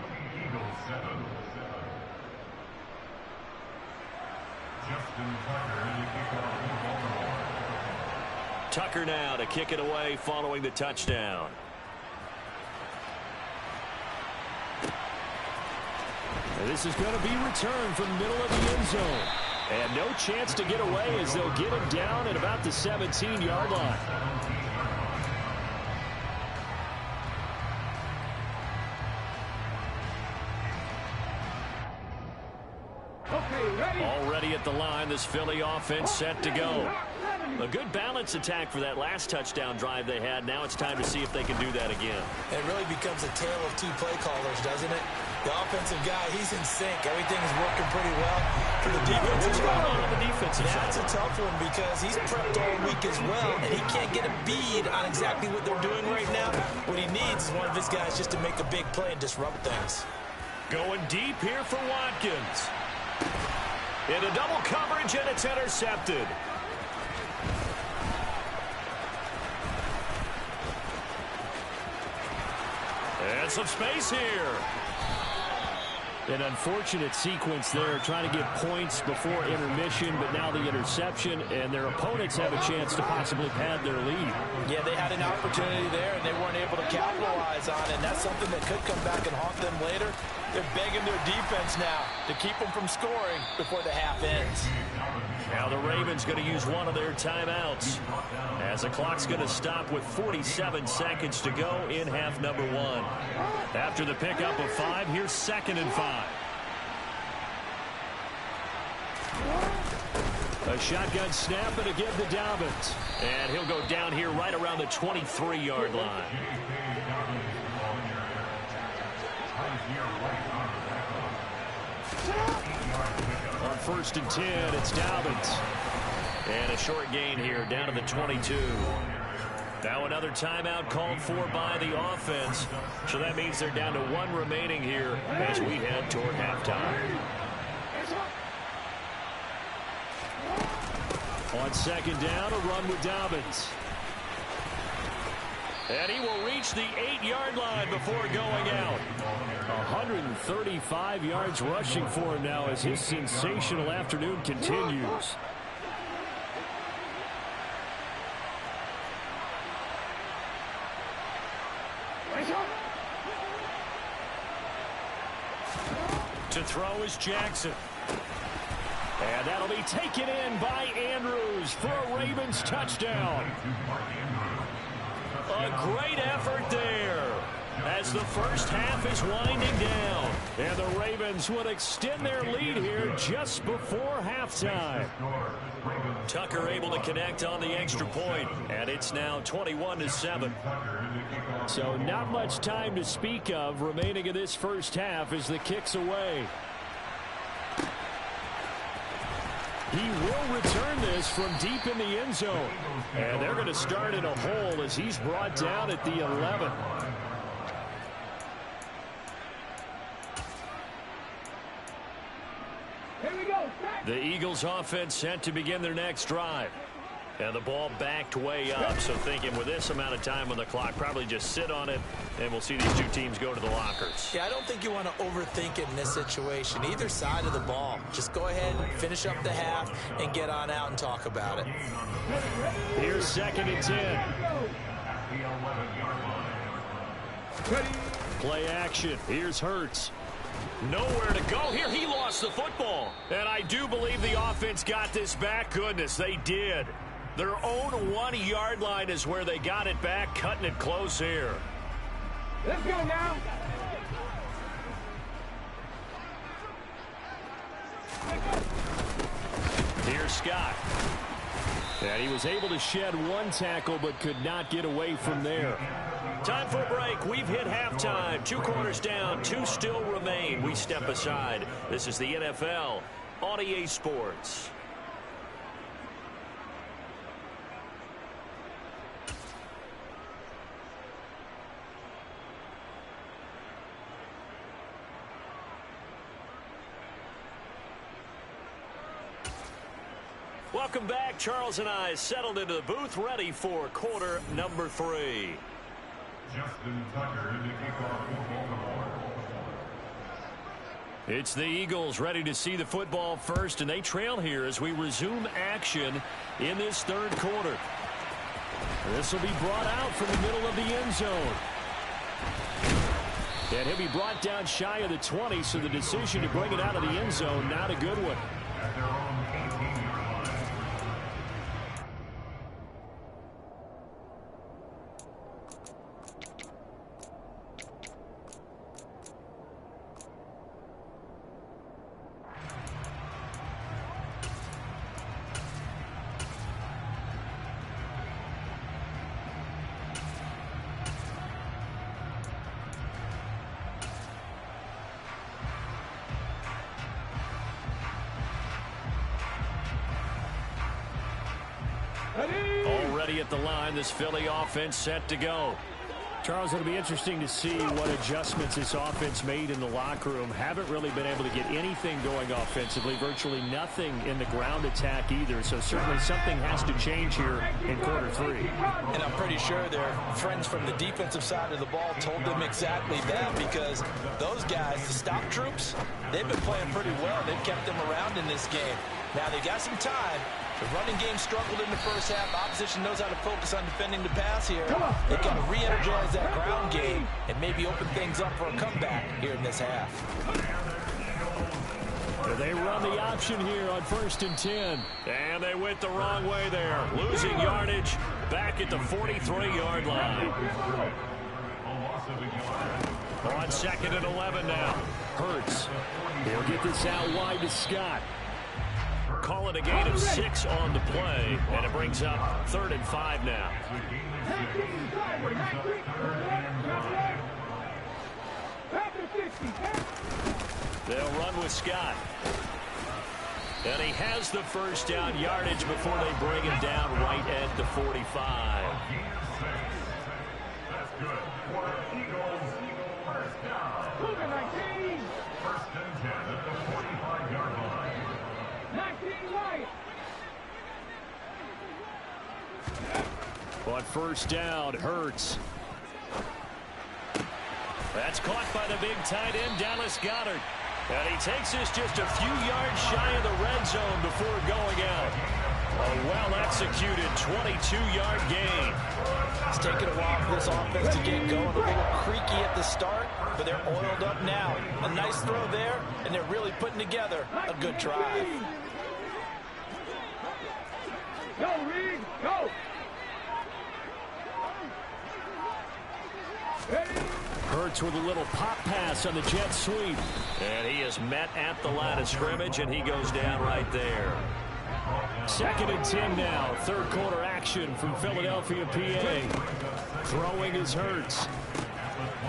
Tucker now to kick it away following the touchdown. This is going to be returned from the middle of the end zone. And no chance to get away as they'll get him down at about the 17-yard line. Already at the line, this Philly offense set to go. A good balance attack for that last touchdown drive they had. Now it's time to see if they can do that again. It really becomes a tale of 2 play callers, doesn't it? The offensive guy, he's in sync. Everything's working pretty well. For the defensive guy, on the defensive side. That's a tough one because he's prepped all week as well, and he can't get a bead on exactly what they're doing right now. What he needs is one of his guys just to make a big play and disrupt things. Going deep here for Watkins. In a double coverage, and it's intercepted. And some space here. An unfortunate sequence there, trying to get points before intermission, but now the interception, and their opponents have a chance to possibly pad their lead. Yeah, they had an opportunity there, and they weren't able to capitalize on it, and that's something that could come back and haunt them later. They're begging their defense now to keep them from scoring before the half ends. Now the Ravens going to use one of their timeouts as the clock's going to stop with 47 seconds to go in half number 1. After the pickup of 5, here's 2nd and 5. A shotgun snap and again to Dobbins. And he'll go down here right around the 23-yard line. On 1st and 10, it's Dobbins. And a short gain here down to the 22. Now another timeout called for by the offense. So that means they're down to 1 remaining here as we head toward halftime. On second down, a run with Dobbins. And he will reach the 8-yard line before going out. 135 yards rushing for him now as his sensational afternoon continues. To throw is Jackson. And that'll be taken in by Andrews for a Ravens touchdown. A great effort there as the first half is winding down. And the Ravens would extend their lead here just before halftime. Tucker able to connect on the extra point, and it's now 21-7. So not much time to speak of remaining in this first half as the kick's away. He will return this from deep in the end zone. And they're going to start in a hole as he's brought down at the 11. Here we go. The Eagles offense set to begin their next drive. And the ball backed way up, so thinking with this amount of time on the clock, probably just sit on it, and we'll see these two teams go to the lockers. Yeah, I don't think you want to overthink it in this situation. Either side of the ball. Just go ahead and finish up the half and get on out and talk about it. Here's 2nd and 10. Play action. Here's Hurts. Nowhere to go here. He lost the football. And I do believe the offense got this back. Goodness, they did. Their own 1-yard line is where they got it back, cutting it close here. Let's go now. Here's Scott. And he was able to shed one tackle but could not get away from there. Time for a break. We've hit halftime. 2 quarters down. 2 still remain. We step aside. This is the NFL on EA Sports. Welcome back. Charles and I settled into the booth, ready for quarter number 3. Justin Tucker in the kickoff for Baltimore. It's the Eagles ready to see the football first, and they trail here as we resume action in this 3rd quarter. This will be brought out from the middle of the end zone. And he'll be brought down shy of the 20, so the decision to bring it out of the end zone, not a good one. At their own 18-yard line. Already at the line, this Philly offense set to go. Charles, it'll be interesting to see what adjustments this offense made in the locker room. Haven't really been able to get anything going offensively, virtually nothing in the ground attack either. So certainly something has to change here in quarter 3. And I'm pretty sure their friends from the defensive side of the ball told them exactly that, because those guys, the stop troops, they've been playing pretty well. They've kept them around in this game. Now they got some time. The running game struggled in the first half. Opposition knows how to focus on defending the pass here. They've got to re-energize that ground game and maybe open things up for a comeback here in this half. They run the option here on 1st and 10. And they went the wrong way there. Losing yardage back at the 43-yard line. On 2nd and 11 now. Hurts. He'll get this out wide to Scott. Call it a gain of 6 on the play, and it brings up 3rd and 5 now. They'll run with Scott. And he has the first down yardage before they bring him down right at the 45. That's good. For Eagles, first down. 1st and 10 at the 45-yard line. 19 Lions. On first down, Hurts. That's caught by the big tight end, Dallas Goedert. And he takes this just a few yards shy of the red zone before going out. A well-executed 22-yard gain. It's taken a while for this offense to get going. A little creaky at the start, but they're oiled up now. A nice throw there, and they're really putting together a good drive. Go, Reed, go! Hurts with a little pop pass on the jet sweep. And he is met at the line of scrimmage, and he goes down right there. 2nd and 10 now. Third quarter action from Philadelphia, PA. Throwing is Hurts.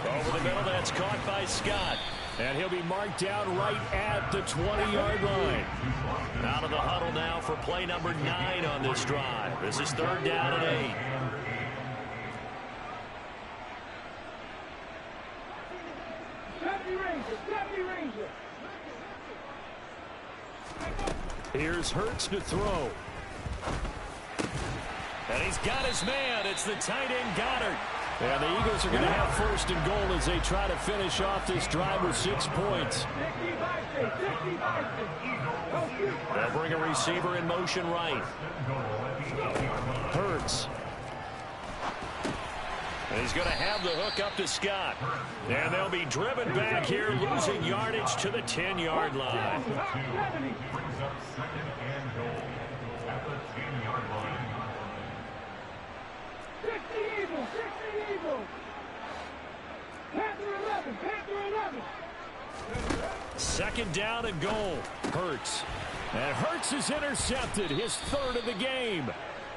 Over the middle, that's caught by Scott. And he'll be marked down right at the 20-yard line. Out of the huddle now for play number 9 on this drive. This is 3rd down and 8. Here's Hurts to throw. And he's got his man. It's the tight end, Goddard. And the Eagles are going to have 1st and goal as they try to finish off this drive with 6 points. They'll bring a receiver in motion right. Hurts. And he's going to have the hook up to Scott. And they'll be driven back here, losing yardage to the 10-yard line. Brings up 2nd and goal at the 10-yard line. 60 Eagles, 60 Eagles. Panther 11, Panther 11. 2nd down and goal. Hurts. And Hurts is intercepted, his 3rd of the game.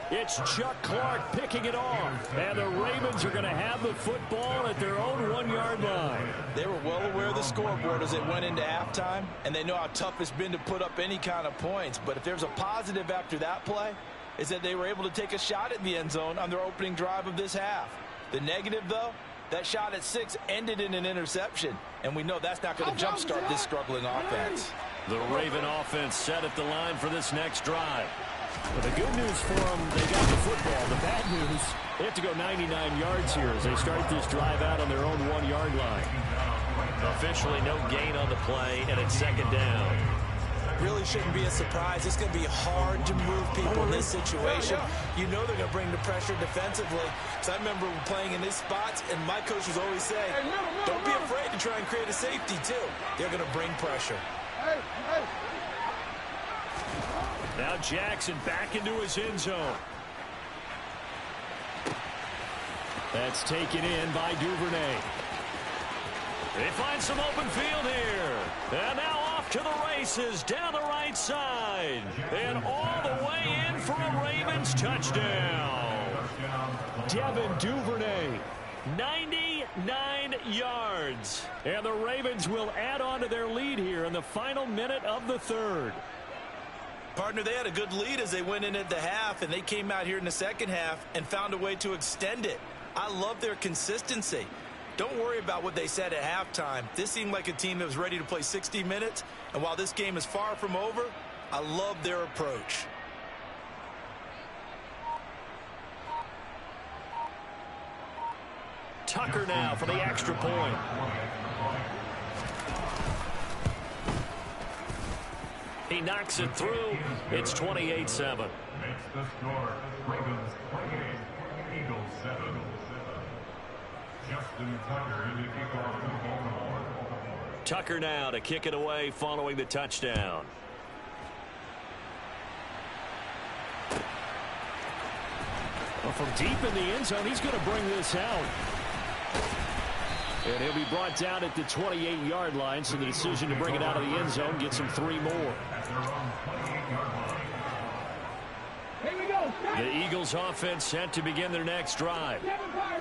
It's Chuck Clark picking it off. And the Ravens are going to have the football at their own 1-yard line. They were well aware of the scoreboard as they went into halftime, and they know how tough it's been to put up any kind of points. But if there's a positive after that play, is that they were able to take a shot at the end zone on their opening drive of this half. The negative, though, that shot at 6 ended in an interception, and we know that's not going to jumpstart this struggling offense. The Raven offense set at the line for this next drive. Well, the good news for them, they got the football. The bad news, they have to go 99 yards here as they start this drive out on their own 1-yard line. Officially no gain on the play, and it's 2nd down. Really shouldn't be a surprise. It's going to be hard to move people in this situation. You know they're going to bring the pressure defensively. So I remember playing in these spots, and my coach was always saying, don't be afraid to try and create a safety, too. They're going to bring pressure. Now Jackson back into his end zone. That's taken in by Duvernay. They find some open field here. And now off to the races down the right side. And all the way in for a Ravens touchdown. Devin Duvernay, 99 yards. And the Ravens will add on to their lead here in the final minute of the 3rd. Partner, they had a good lead as they went in at the half, and they came out here in the 2nd half and found a way to extend it. I love their consistency. Don't worry about what they said at halftime. This seemed like a team that was ready to play 60 minutes, and while this game is far from over, I love their approach. Tucker now for the extra point. He knocks it through. It's 28-7. Makes the score. Ravens 28, Eagles 7. Justin Tucker in the kickoff. Tucker now to kick it away following the touchdown. Well, from deep in the end zone, he's going to bring this out. And he'll be brought down at the 28-yard line, so the decision to bring it out of the end zone gets him 3 more. The Eagles offense set to begin their next drive.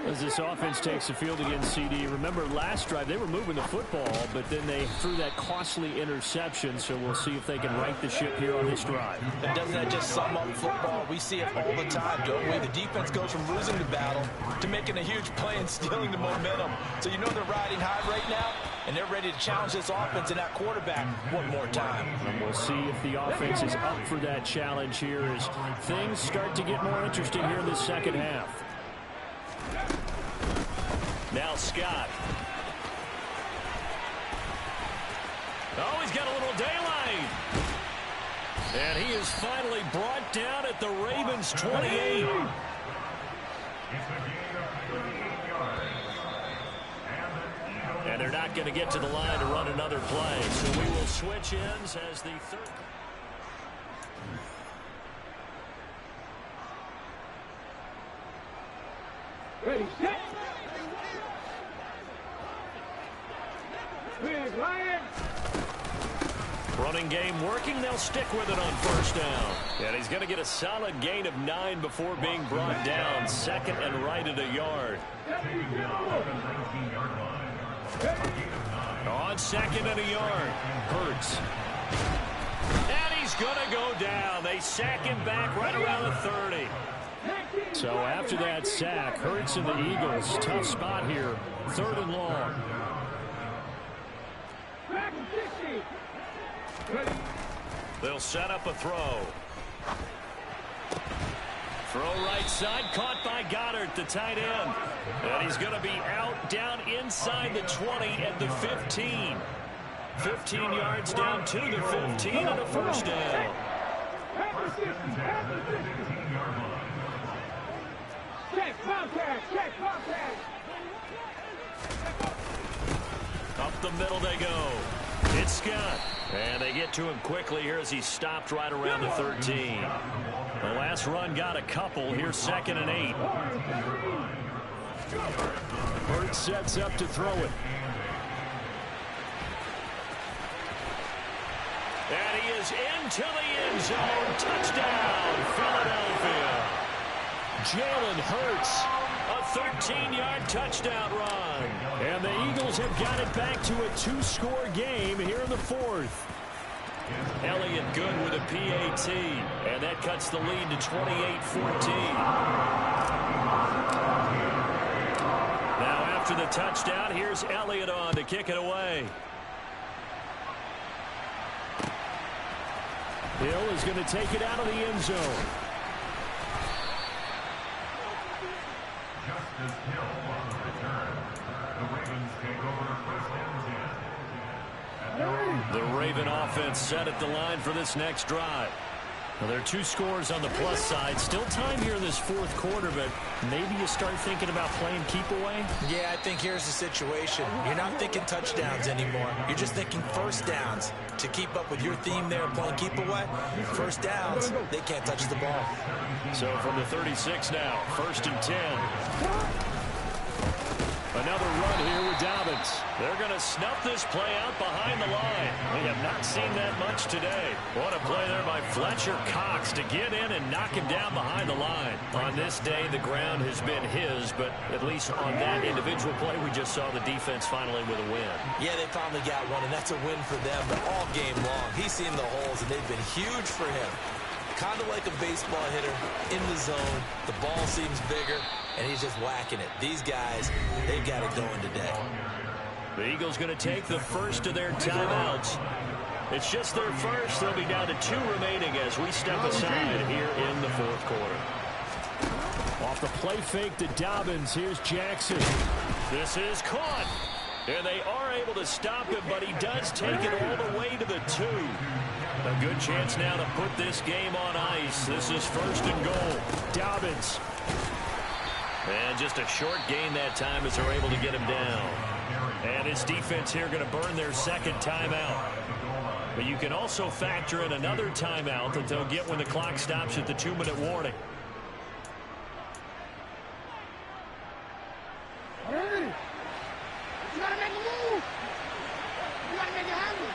As this offense takes the field against CD, remember last drive they were moving the football, but then they threw that costly interception, so we'll see if they can right the ship here on this drive. And doesn't that just sum up football? We see it all the time, don't we? The defense goes from losing the battle to making a huge play and stealing the momentum. So you know they're riding high right now, and they're ready to challenge this offense and that quarterback one more time. And we'll see if the offense is up for that challenge here as things start to get more interesting here in the 2nd half. Now Scott. Oh, he's got a little daylight. And he is finally brought down at the Ravens' 28. And they're not going to get to the line to run another play. So we will switch ends as the third. Ready, set. Big Lion. Running game working. They'll stick with it on first down. And he's going to get a solid gain of 9 before being brought down. Second and right at a yard. On second and a yard. Hurts. And he's going to go down. They sack him back right around the 30. So after that sack, Hurts and the Eagles, tough spot here. 3rd and long. They'll set up a throw. Throw right side, caught by Goddard, the tight end. And he's going to be out down inside the 20 at the 15. 15 yards down to the 15 and a first down. Check contact, check contact. Up the middle they go. It's Scott. And they get to him quickly here as he stopped right around the 13. The last run got a couple. Here's 2nd and 8. Hurts sets up to throw it. And he is into the end zone. Touchdown, Philadelphia. Jalen Hurts, a 13-yard touchdown run. And the Eagles have got it back to a 2-score game here in the 4th. Elliott good with a PAT, and that cuts the lead to 28-14. Now after the touchdown, here's Elliott on to kick it away. Hill is going to take it out of the end zone. Justice Hill on the return. The Ravens take over first and 10. The Raven offense set at the line for this next drive. Well, there are 2 scores on the plus side. Still time here in this 4th quarter, but maybe you start thinking about playing keep away? Yeah, I think here's the situation. You're not thinking touchdowns anymore. You're just thinking first downs. To keep up with your theme there, playing keep away, first downs, they can't touch the ball. So from the 36 now, 1st and 10. Another run here with Dobbins. They're going to snuff this play out behind the line. We have not seen that much today. What a play there by Fletcher Cox to get in and knock him down behind the line. On this day, the ground has been his, but at least on that individual play, we just saw the defense finally with a win. Yeah, they finally got one, and that's a win for them. But all game long, he's seen the holes, and they've been huge for him. Kind of like a baseball hitter in the zone. The ball seems bigger, and he's just whacking it. These guys, they've got it going today. The Eagles going to take the first of their timeouts. It's just their first. They'll be down to 2 remaining as we step aside here in the 4th quarter. Off the play fake to Dobbins. Here's Jackson. This is caught. And they are able to stop him, but he does take it all the way to the 2. A good chance now to put this game on ice. This is 1st and goal. Dobbins. And just a short gain that time as they're able to get him down. And his defense here going to burn their 2nd timeout. But you can also factor in another timeout that they'll get when the clock stops at the 2-minute warning. Hey! You gotta make a move! You gotta make it happen!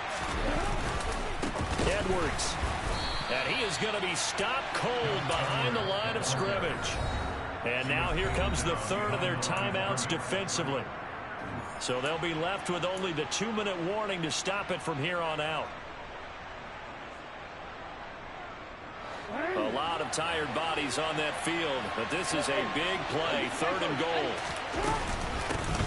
Edwards. And he is going to be stopped cold behind the line of scrimmage. And now here comes the 3rd of their timeouts defensively. So they'll be left with only the 2-minute warning to stop it from here on out. A lot of tired bodies on that field, but this is a big play, 3rd and goal.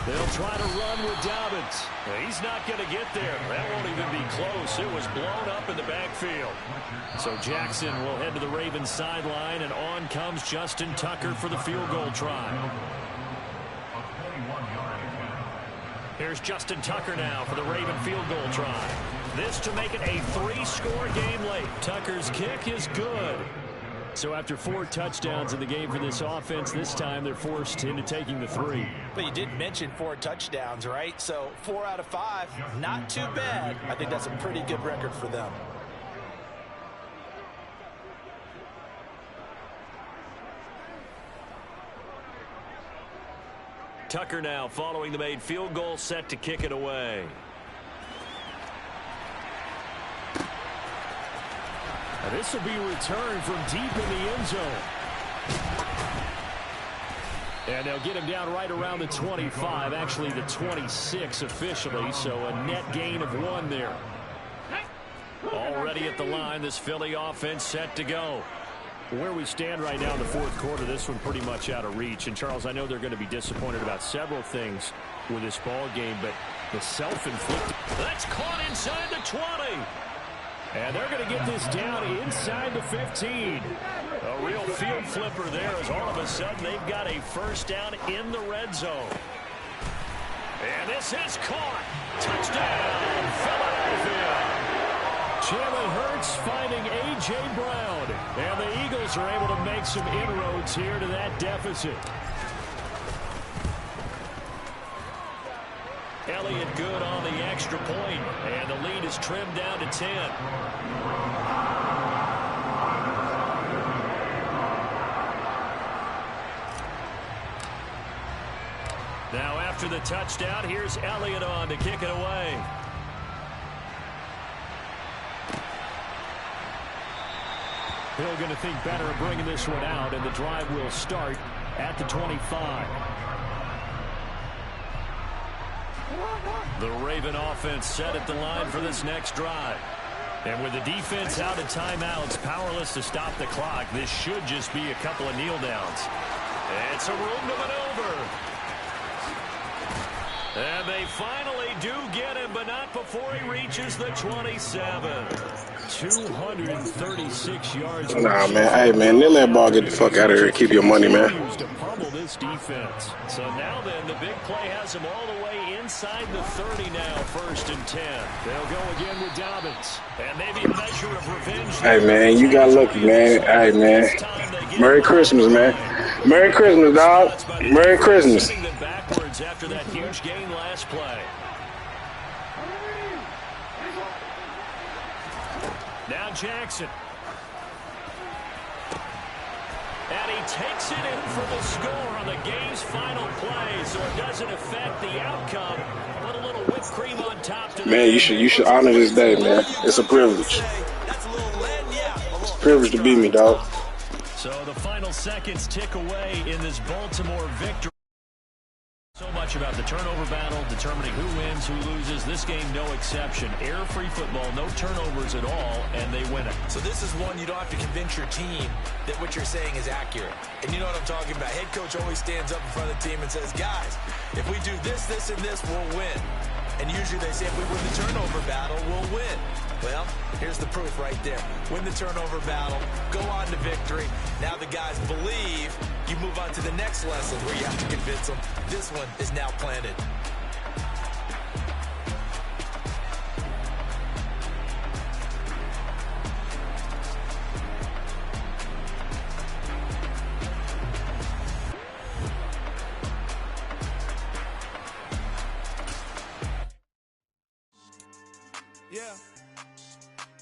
They'll try to run with Dobbins. He's not going to get there. That won't even be close. It was blown up in the backfield. So Jackson will head to the Ravens sideline, and on comes Justin Tucker for the field goal try. A 21-yard Here's Justin Tucker now for the Raven field goal try. This to make it a 3-score game late. Tucker's kick is good. So after 4 touchdowns in the game for this offense, this time they're forced into taking the 3. But you did mention 4 touchdowns, right? So 4 out of 5, not too bad. I think that's a pretty good record for them. Tucker now following the made field goal, set to kick it away. And this will be returned from deep in the end zone. And they'll get him down right around the 25, actually the 26 officially, so a net gain of 1 there. Already at the line, this Philly offense set to go. Where we stand right now in the 4th quarter, this one pretty much out of reach. And, Charles, I know they're going to be disappointed about several things with this ball game, but the self-inflicted. That's caught inside the 20. And they're going to get this down inside the 15. A real field flipper there as all of a sudden they've got a first down in the red zone. And this is caught. Touchdown, Philadelphia. Jalen Hurts finding A.J. Brown. And the Eagles are able to make some inroads here to that deficit. Elliott good on the extra point, and the lead is trimmed down to 10. Now after the touchdown, here's Elliott on to kick it away. Hill going to think better of bringing this one out, and the drive will start at the 25. The Raven offense set at the line for this next drive. And with the defense out of timeouts, powerless to stop the clock, this should just be a couple of kneel downs. It's a room to maneuver. And they finally do get him, but not before he reaches the 27. 236 yards. Nah, man. Hey, man. Let that ball get the fuck out of here. Keep your money, man. To pummel this defense. So now then, the big play has him all the way inside the 30 now, 1st and 10. They'll go again with Dobbins. And maybe a measure of revenge. Hey, man. You got lucky, man. Hey, man. Merry Christmas, man. Merry Christmas, dog. Merry Christmas. Backwards after that huge gain last play. Now Jackson. And he takes it in for the score on the game's final play, so it doesn't affect the outcome. Put a little whipped cream on top to man, you should honor this day, man. It's a privilege. It's a privilege to be me, dog. So the final seconds tick away in this Baltimore victory. So much about the turnover battle, determining who wins, who loses. This game, no exception. Error-free football, no turnovers at all, and they win it. So this is one you don't have to convince your team that what you're saying is accurate. And you know what I'm talking about. Head coach always stands up in front of the team and says, guys, if we do this, this, and this, we'll win. And usually they say if we win the turnover battle, we'll win. Well, here's the proof right there. Win the turnover battle, go on to victory. Now the guys believe. You move on to the next lesson where you have to convince them. This one is now planted. Yeah.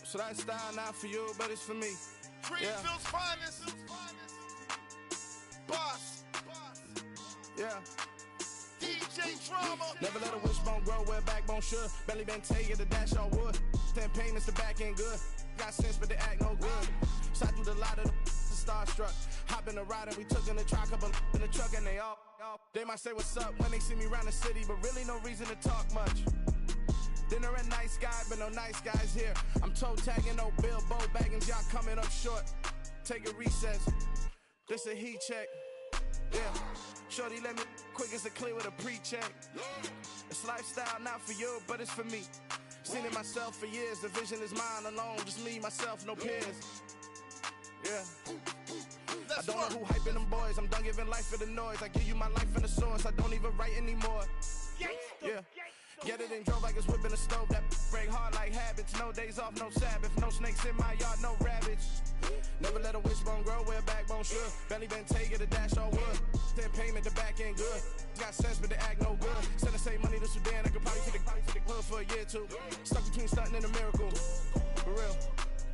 So that style not for you, but it's for me. Greenfield's finest. Boss. Yeah. DJ Drama. Never let a wishbone grow where a backbone should. Belly been tell you the dash on wood. 10 payments, the back end good. Got sense, but they act no good. Shot through the lot of the starstruck. Hop in the ride and we took in the truck, up in the truck and they all. They might say what's up when they see me around the city, but really no reason to talk much. Dinner a nice guy, but no nice guys here. I'm toe tagging, no Bilbo baggins, y'all coming up short. Take a recess. This a heat check. Yeah. Shorty let me quick as a clear with a pre-check. It's lifestyle not for you, but it's for me. Seen it myself for years. The vision is mine alone. Just me, myself, no peers. Yeah. I don't know who hyping them boys. I'm done giving life for the noise. I give you my life and the source. I don't even write anymore. Yeah. Get it and drove like it's whipping a stove. That break hard like habits. No days off, no Sabbath. No snakes in my yard, no rabbits. Never let a wishbone grow where a backbone should. Belly been take it, a dash all wood. Then payment, the back end good. Got sense, but the act no good. Send the same money to Sudan. I could probably take the hood for a year or two. Stuck between stunting and a miracle. For real.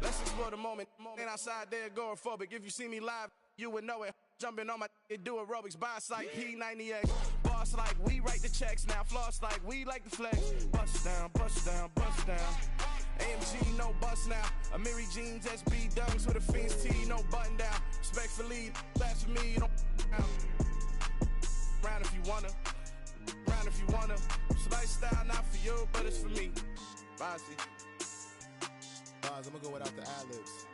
Let's explore the moment. Ain't outside there agoraphobic. If you see me live, you would know it. Jumping on my do aerobics, boss like P90X. Boss like we write the checks now. Floss like we like the flex. Bust down, bust down, bust down. AMG, no bust now. Amiri jeans, SB dunks with a Fiends T, no button down. Respectfully, that's for me, you don't round if you wanna. Round if you wanna. It's lifestyle, not for you, but it's for me. Bossy. I'm gonna go without the ad-libs.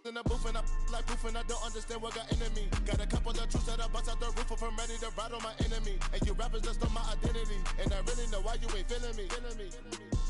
In the booth and I like proof and I don't understand what got into me. Got a couple of truths that I bust out the roof if I'm ready to ride on my enemy. And you rappers just stole my identity, and I really know why you ain't feeling me.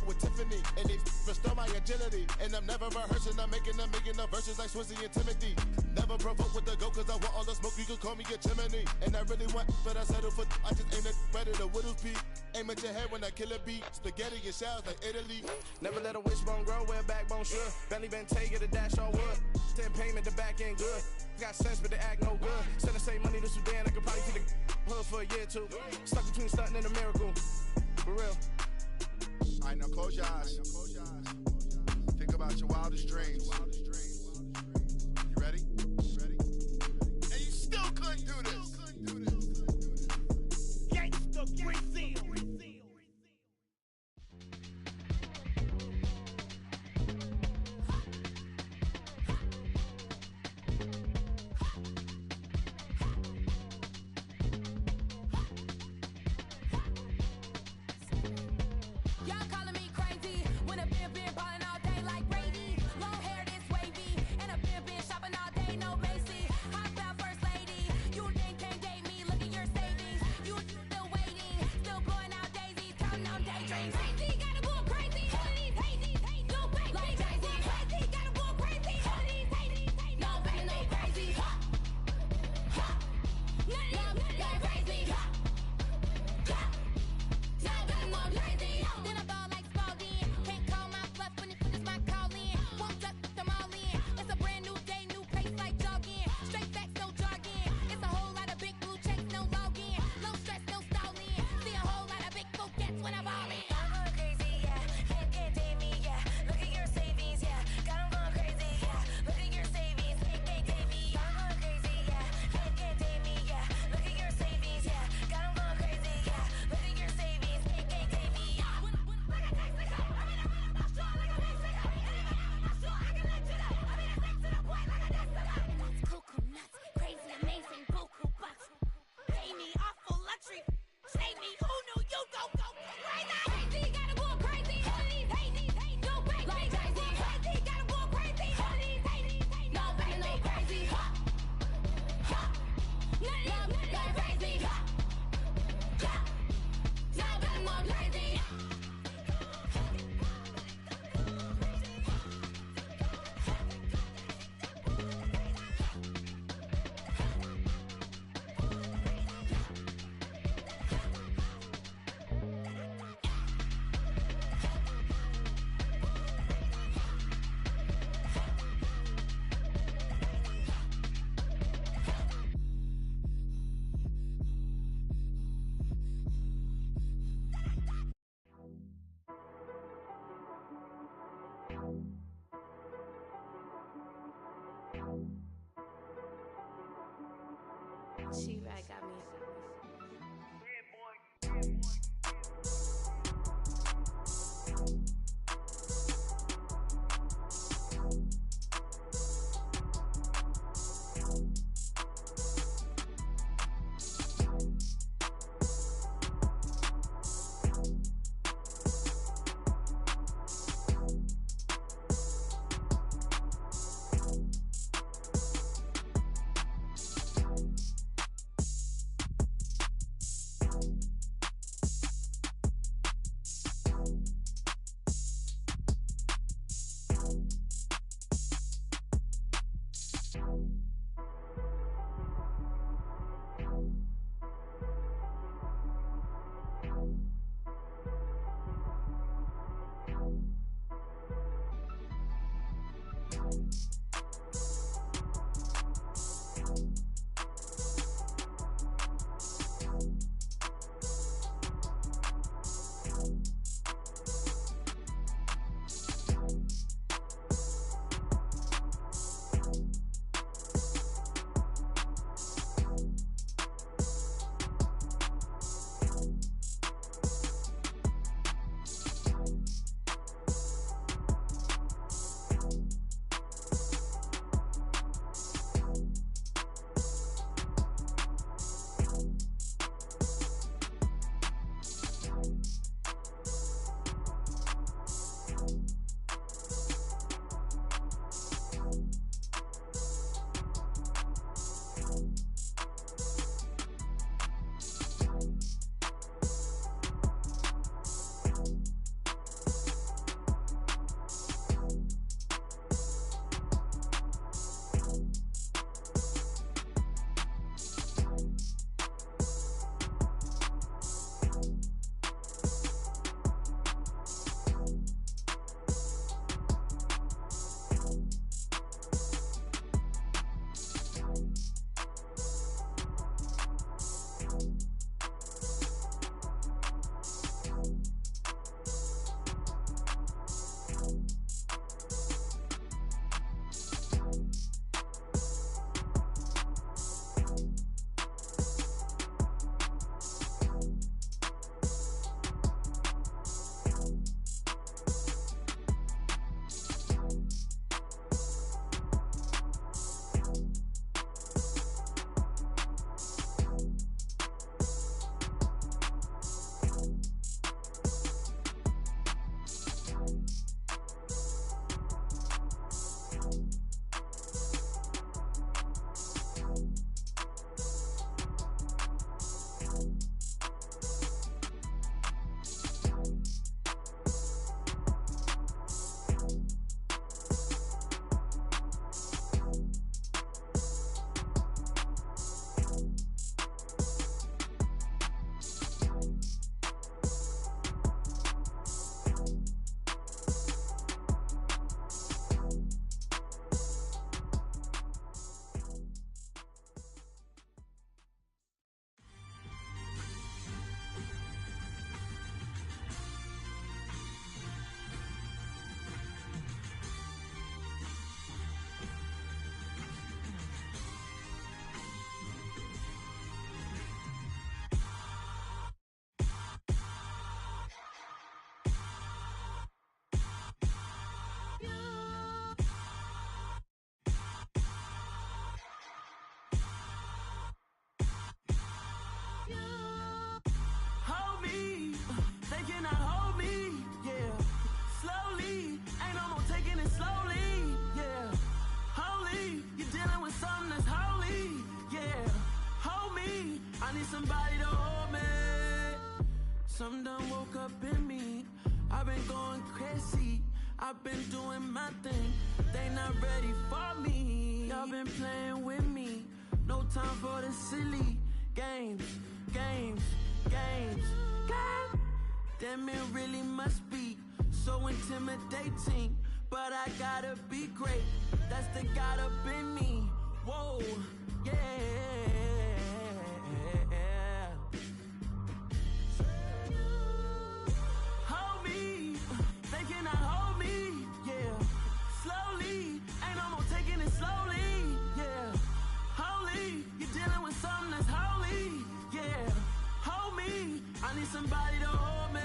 With Tiffany, and they restore my agility. And I'm never rehearsing, I'm making the verses like Swizzy and Timothy. Never provoke with the go, cause I want all the smoke, you can call me a chimney. And I really want, but I settle for, I just aim it ready to whittles peak. Aim at your head when I kill a beat. Spaghetti and shells like Italy. Never let a wishbone grow where a backbone should. Belly been take it, a dash all wood. Then payment, the back end good. Got sense, but the act no good. Send the same money to Sudan, I could probably take the hood for a year or two. Stuck between stunting and a miracle. For real. Alright, now close your eyes. Think about your wildest dreams. You ready? And you still couldn't do this. Gangsta Brazil. She-Rag got me. been playing with me. No time for the silly games. Damn, it really must be so intimidating. But I gotta be great. That's the God up in me. Whoa, yeah. Hold me, they cannot hold me, yeah. Slowly, ain't no more taking it slowly, yeah. Holy, you're dealing with something that's holy, yeah. Hold me, I need somebody to hold me.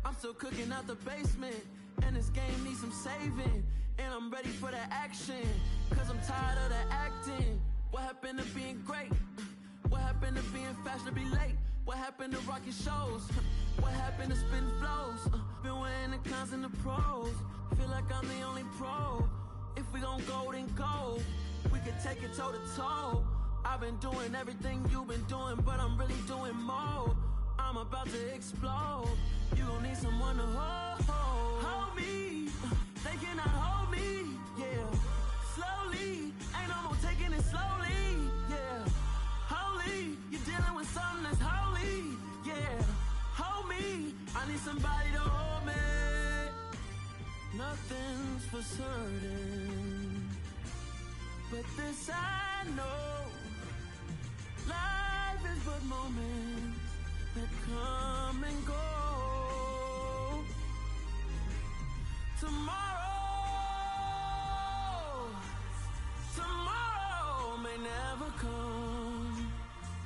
I'm still cooking out the basement, and this game needs some saving. And I'm ready for the action, cause I'm tired of the acting. What happened to being great? What happened to being fashionably late? What happened to rocking shows? What happened to spitting flows? Been wearing the cons and the pros. Feel like I'm the only pro. If we gon' go, then go. We could take it toe to toe. I've been doing everything you've been doing, but I'm really doing more. I'm about to explode. You gon' need someone to hold me. They cannot hold me, yeah. Slowly, ain't no more taking it slowly, yeah. Holy, you're dealing with something that's holy, yeah. Hold me, I need somebody to hold me. Nothing's for certain, but this I know. Life is but moments that come and go. Tomorrow may never come,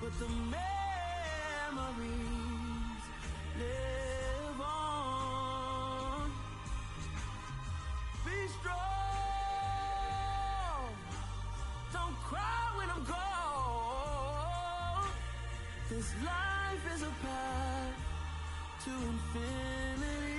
but the memories live on. Be strong, don't cry when I'm gone. This life is a path to infinity.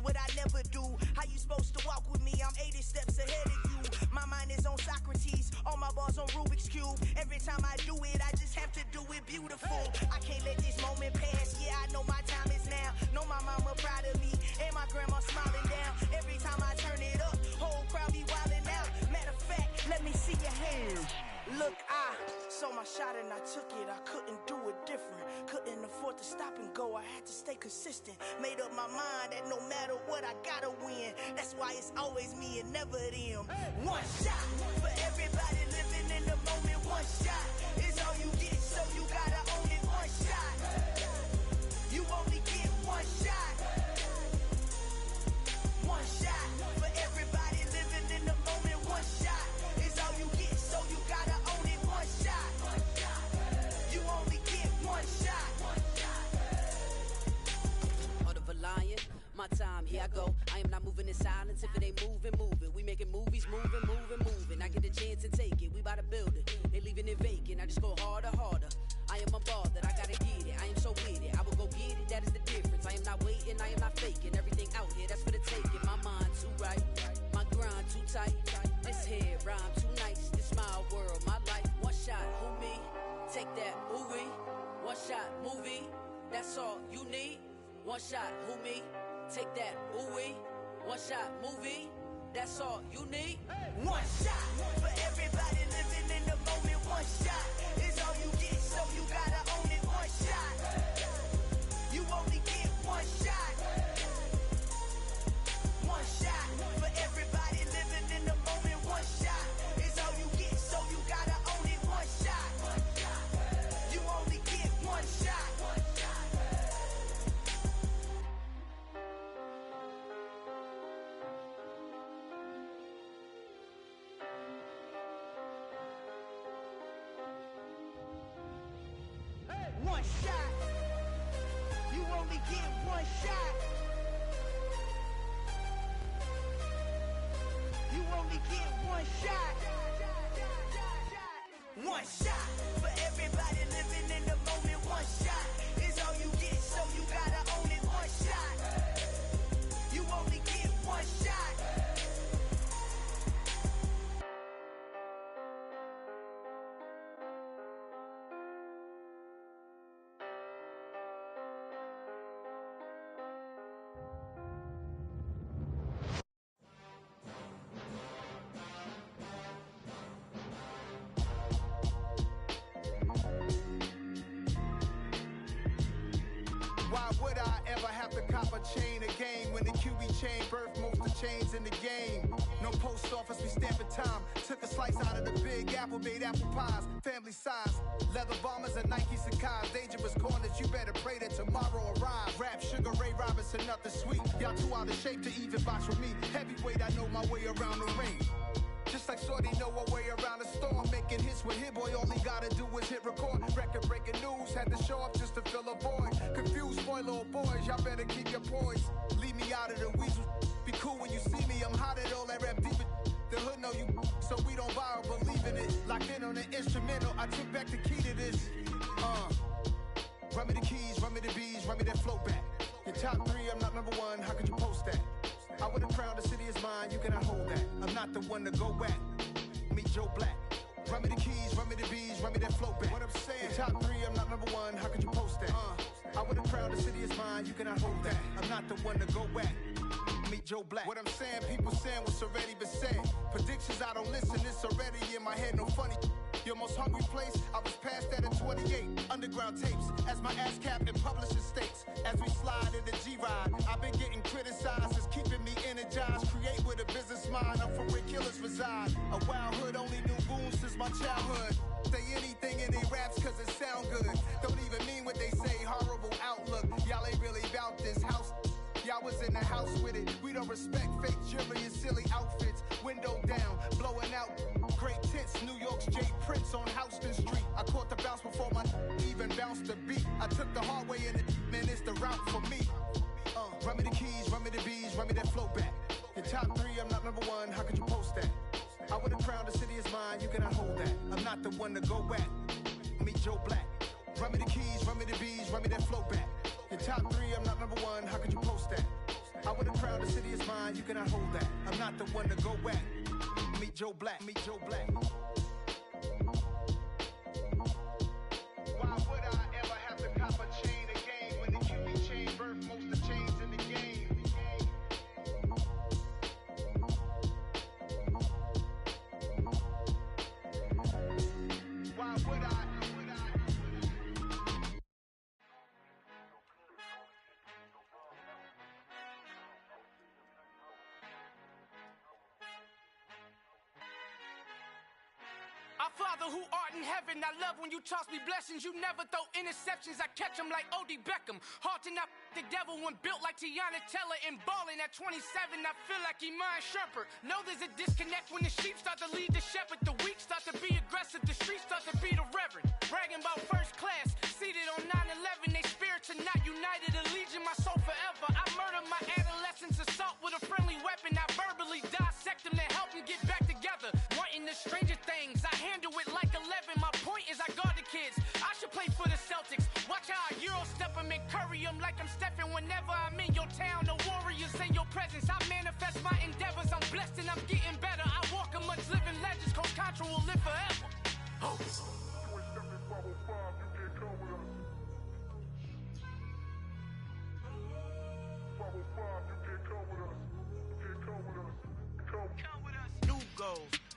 What I never do. How you supposed to walk with me? I'm 80 steps ahead of you. My mind is on Socrates, all my bars on Rubik's Cube. Every time I do it, I just have to do it beautiful. I can't let this moment pass. Yeah, I know my time is now. Know my mama proud of me, and my grandma smiling down. Every time I turn it up, whole crowd be wilding out. Matter of fact, let me see your hands. Look, I saw my shot and I took it. I couldn't do it different. Couldn't afford to stop and go. I had to stay consistent. Made up my mind that no matter what, I gotta win. That's why it's always me and never them. One shot for everybody living in the moment. One shot is all you get, so you gotta own it. One shot. You only get one shot. One shot for everybody living in the moment. One shot is all you get, so you gotta own it. One shot. You only get one shot. Heart of a lion, my time, here I go. I am not moving in silence. If it ain't moving, move it. We making movies, moving. I get a chance to take it. We bout to build it. They leaving it vacant. I just go harder. I am a ball that I gotta get it. I am so with it. I will go get it. That is the difference. I am not waiting. I am not faking. Everything out here, that's for the taking. My mind too right. My grind too tight. This head rhyme too nice. This my world, my life. One shot, who me? Take that, ooh-wee. One shot, movie. That's all you need. One shot, who me? Take that, ooh-wee. One shot, movie. That's all you need. One shot for everybody living in the moment. One shot is all you get, so you gotta own it. One shot. You only get one shot. One shot for everybody living in the moment. One shot is all you get, so you gotta own it. One shot. You only get one shot. One shot. You only get one shot. You only get one shot. One shot for everybody living in the moment. One shot is all you get, so you chain of game. When the QB chain birth most of chains in the game. No post office, we stamping time. Took a slice out of the big apple, made apple pies. Family size, leather bombers and Nike Sacai's. Dangerous corners, you better pray that tomorrow arrives. Rap, Sugar Ray Robinson, nothing sweet. Y'all too out of shape to even box with me. Heavyweight, I know my way around the ring. Just like Shorty know her way around the storm. Making hits with Hit Boy, all he gotta do is hit record. Record breaking news, had to show up just to fill a void. Confused boy, little boys, y'all better keep your poise. Leave me out of the weasel. Be cool when you see me, I'm hot at all that rap deep. The hood know you, so we don't borrow, believe in it. Locked in on the instrumental, I took back the key to this. Run me the keys, run me the bees, run me that flow back. Your top 3, I'm not number 1, how could you post that? I would've crowned the city is mine, you cannot hold that. I'm not the one to go back. Meet Joe Black. Run me the keys, run me the bees, run me that flow back. What I'm saying, your top 3, I'm not number 1, how could you post that? I would've crowned the city is mine, you cannot hold that. I'm not the one to go back. Meet Joe Black. What I'm saying, people saying what's already been said. Predictions, I don't listen, it's already in my head, no funny. Your most hungry place, I was past that at 28. Underground tapes, as my ass cap in publishing states. As we slide in the G-Ride, I've been getting criticized, it's keeping me energized. Create with a business mind, I'm from where killers reside. A wild hood, only knew goons since my childhood. Say anything in they raps cause it sound good. Don't even mean what they say, horrible outlook. Y'all ain't really about this house. Y'all was in the house with it. We don't respect fake jewelry and silly outfits. Window down, blowing out great tits. New York's J. Prince on Houston Street. I caught the bounce before my even bounced the beat. I took the hard way in it, man, it's the route for me. Run me the keys, run me the bees, run me that flow back. Your top 3, I'm not number 1, how could you post that? I would've crowned the city is mine, you cannot hold that. I'm not the one to go back. Meet Joe Black. Run me the keys, run me the bees, run me that flow back. Your top 3, I'm not number 1, how could you post that? I would've crowned the city is mine, you cannot hold that. I'm not the one to go back. Meet Joe Black, meet Joe Black. Why would I ever have to cop a chain again when the QB chain birth most of chains in the game? Why would I? Our Father who art in heaven, I love when you toss me blessings. You never throw interceptions, I catch them like O.D. Beckham. Hard to knock the devil when built like Tiana Teller. And balling at 27, I feel like Iman Shumpert. Know there's a disconnect when the sheep start to lead the shepherd. The weak start to be aggressive, the streets start to be the reverend. Bragging about first class, seated on 9/11. They spirits are not united, a legion, my soul forever. I murder my adolescence, assault with a friendly weapon. I verbally dissect them to help them get back together. Wanting the stranger things, I handle it like 11. My point is I guard the kids. I should play for the Celtics. Watch how I Euro step them and curry them like I'm Stephen. Whenever I'm in your town, the Warriors in your presence. I manifest my endeavors. I'm blessed and I'm getting better. I walk amongst living legends. Coach Contra will live forever. Oh.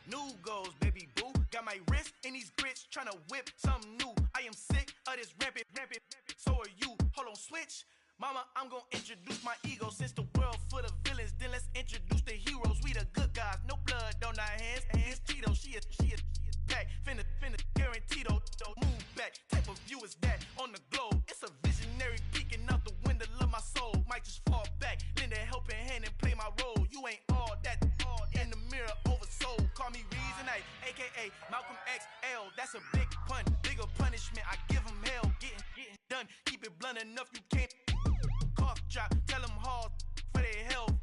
New goals, baby boo. Got my wrist in these grits, tryna whip something new. I am sick of this rampant. So are you. Hold on, switch. Mama, I'm gonna introduce my ego. Since the world full of villains, then let's introduce the heroes. We the good guys, no blood on our hands. Hands Tito, she is back. Finna, guaranteed. Move back. Type of view is that on the globe? It's a visionary peeking out the window of my soul. Might just fall back, lend a helping hand and play my role. You ain't all that. In the mirror, oversold. Call me Reason A, aka Malcolm XL. That's a big pun, bigger punishment. I give him hell, getting done. Keep it blunt enough, you can't. Cough drop, tell them hard for their health.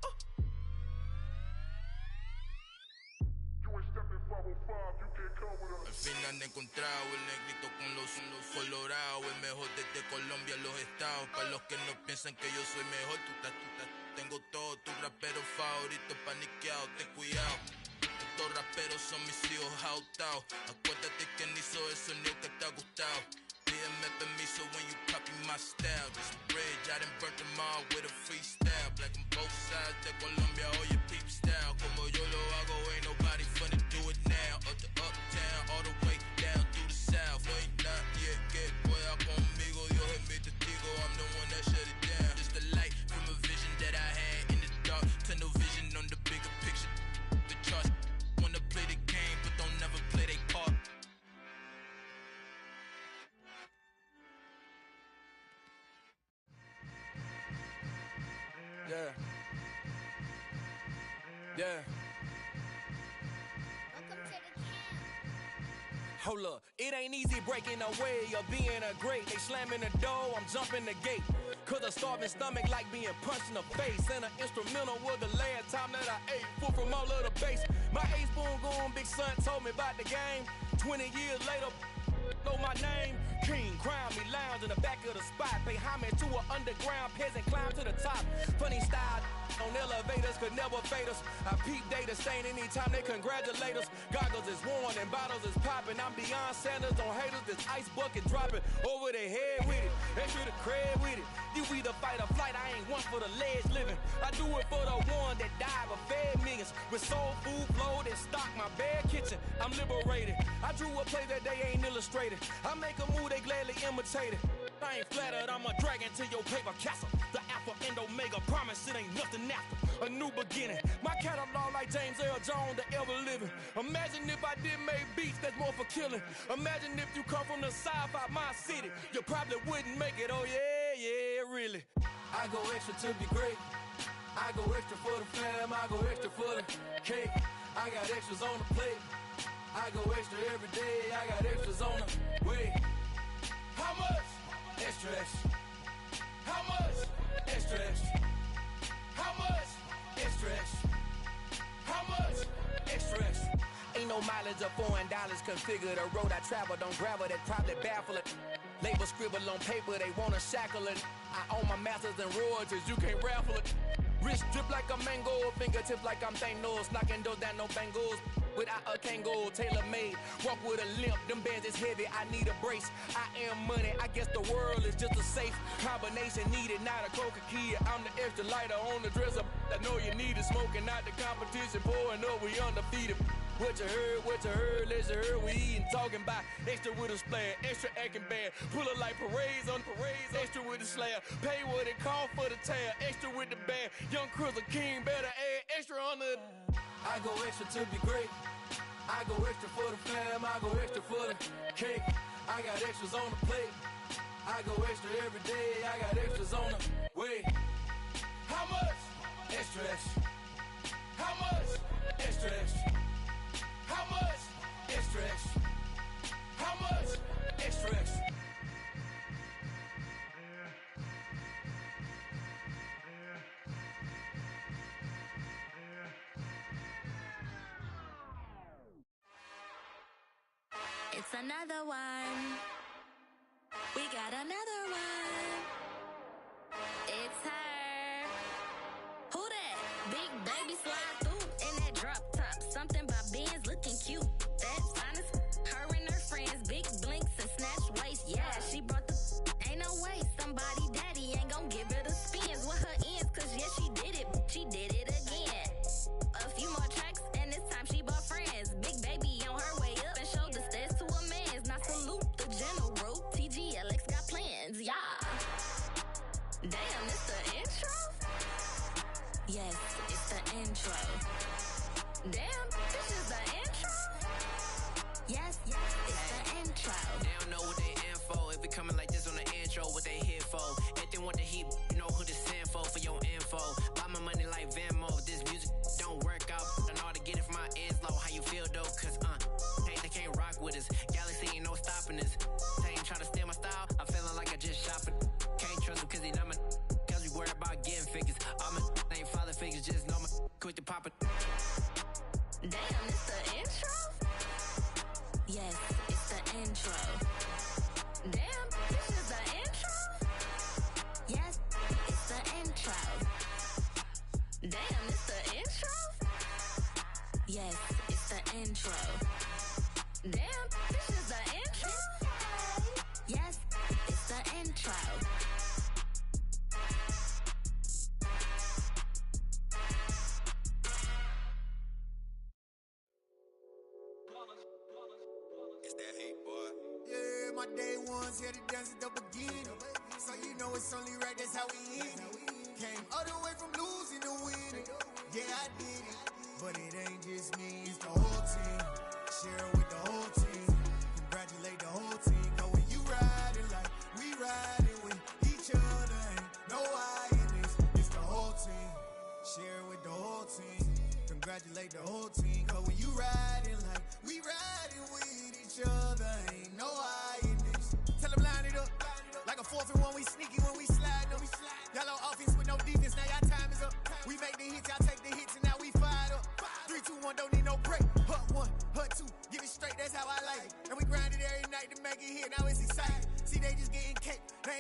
Al fin han encontrado el negrito con los colorados, el mejor desde Colombia a los estados. Para los que no piensan que yo soy mejor, tengo todo, tu rapero favorito paniqueado, ten cuidado. Estos raperos son mis hijos adoptados. Acuérdate quién hizo el sonido que te ha gustado. Pídeme permiso when you copy my style. This bridge, I done burnt them all with a freestyle. Black on both sides de Colombia, oye peep style. Como yo lo hago, ain't nobody finna do it now. Up to uptown, all the way down through the south. Ain't not yet, que pueda conmigo, Dios es mi testigo. I'm the one that shut it down. Just a light from a vision. Yeah. Hold up, it ain't easy breaking away or being a great. They slamming the door, I'm jumping the gate. Cause a starving stomach like being punched in the face. And an instrumental was the last time that I ate. Full from all of the bass. My ace boom going, big son told me about the game. 20 years later, know my name. King, crown me, lounge in the back of the spot. Pay homage to an underground peasant, climb to the top. Funny style on elevators could never fade us. I peep data stain anytime they congratulate us. Goggles is worn and bottles is popping. I'm beyond Sanders on haters, this ice bucket dropping over their head with it. Extra the cred with it. You either fight or flight, I ain't one for the ledge living. I do it for the one that died but fed millions. With soul food flowed and stocked my bare kitchen. I'm liberated. I drew a play that they ain't illustrated. I make a move, they gladly imitate it. I ain't flattered, I'm a dragon to your paper castle. The Alpha and Omega, promise it ain't nothing after. A new beginning. My catalog like James Earl Jones, the ever living. Imagine if I did make beats that's more for killing. Imagine if you come from the south out my city. You probably wouldn't make it, oh yeah, really. I go extra to be great. I go extra for the fam, I go extra for the cake. I got extras on the plate. I go extra every day, I got extras on the way. How much? Extra, extra. How much? Extra, extra. How much? Extra, extra. How much? Extra, extra. Ain't no mileage of $4 configure the road I travel. Don't gravel that probably baffle it. Label scribble on paper, they wanna shackle it. I own my masters and royalties, you can't raffle it. Wrist drip like a mango, fingertips like I'm Thanos. Knocking those down, no bangles. Without a Kango, tailor-made. Walk with a limp, them bands is heavy, I need a brace. I am money, I guess the world is just a safe combination needed, not a coca key. I'm the extra lighter on the dresser. I know you need it, smoking out the competition, pouring up, we undefeated. What you heard, let's you heard, we eating, talking about extra with a splash, extra acting bad. Pull it like parades on parades, extra with the slab. Pay what it cost for the tab, extra with the bag. Young Cruiser King, better add extra on the. I go extra to be great. I go extra for the fam, I go extra for the cake. I got extras on the plate. I go extra every day, I got extras on the way. How much? Extra, extra. How much? Extra, extra. How much? Extra, extra. How much? Extra, extra. It's another one. We got another one. It's her. Who that? Big baby slide through in that drop top. Something by Benz looking cute. That's honest. Her and her friends, big blinks and snatch waist. Yeah, she brought the. Ain't no way somebody daddy ain't gon' give her the spins with her ends. Cause yeah, she did it. She did it again. A few more tracks and this time she bought friends. Big baby on her way up and showed the stairs to a man's. Now salute the general. TGLX got plans, yeah. Damn, it's the intro? Yes, it's the intro. Damn, this is the intro? Yes, it's the intro. They don't know what they in for. If it coming like this on the intro, what they here for? If they want the heat, you know who to send for your info. Buy my money like Venmo. If this music don't work out, I know how to get it from my ends low. How you feel though? Cause they can't rock with us. Galaxy ain't no stopping us. They ain't trying to steal my style. I'm feeling like I just shopping. Can't trust them cause they not my. Cause we worried about getting figures. All my ain't father figures, just know my quick to pop it. Damn, it's the intro? Yes, it's the intro. Damn, this is the intro? Yes, it's the intro. Damn, it's the intro? Yes, it's the intro. Damn, this is the intro? Yes, it's the intro. It's that hate, boy. Yeah, my day ones here to dance at the beginning. So you know it's only right, that's how we end it. Came all the way from losing to winning. Yeah, I did it. But it ain't just me, it's the whole team. Share it with the whole team. Congratulate the whole team. Cause when you riding like we riding with each other, ain't no I in this. It's the whole team. Share it with the whole team. Congratulate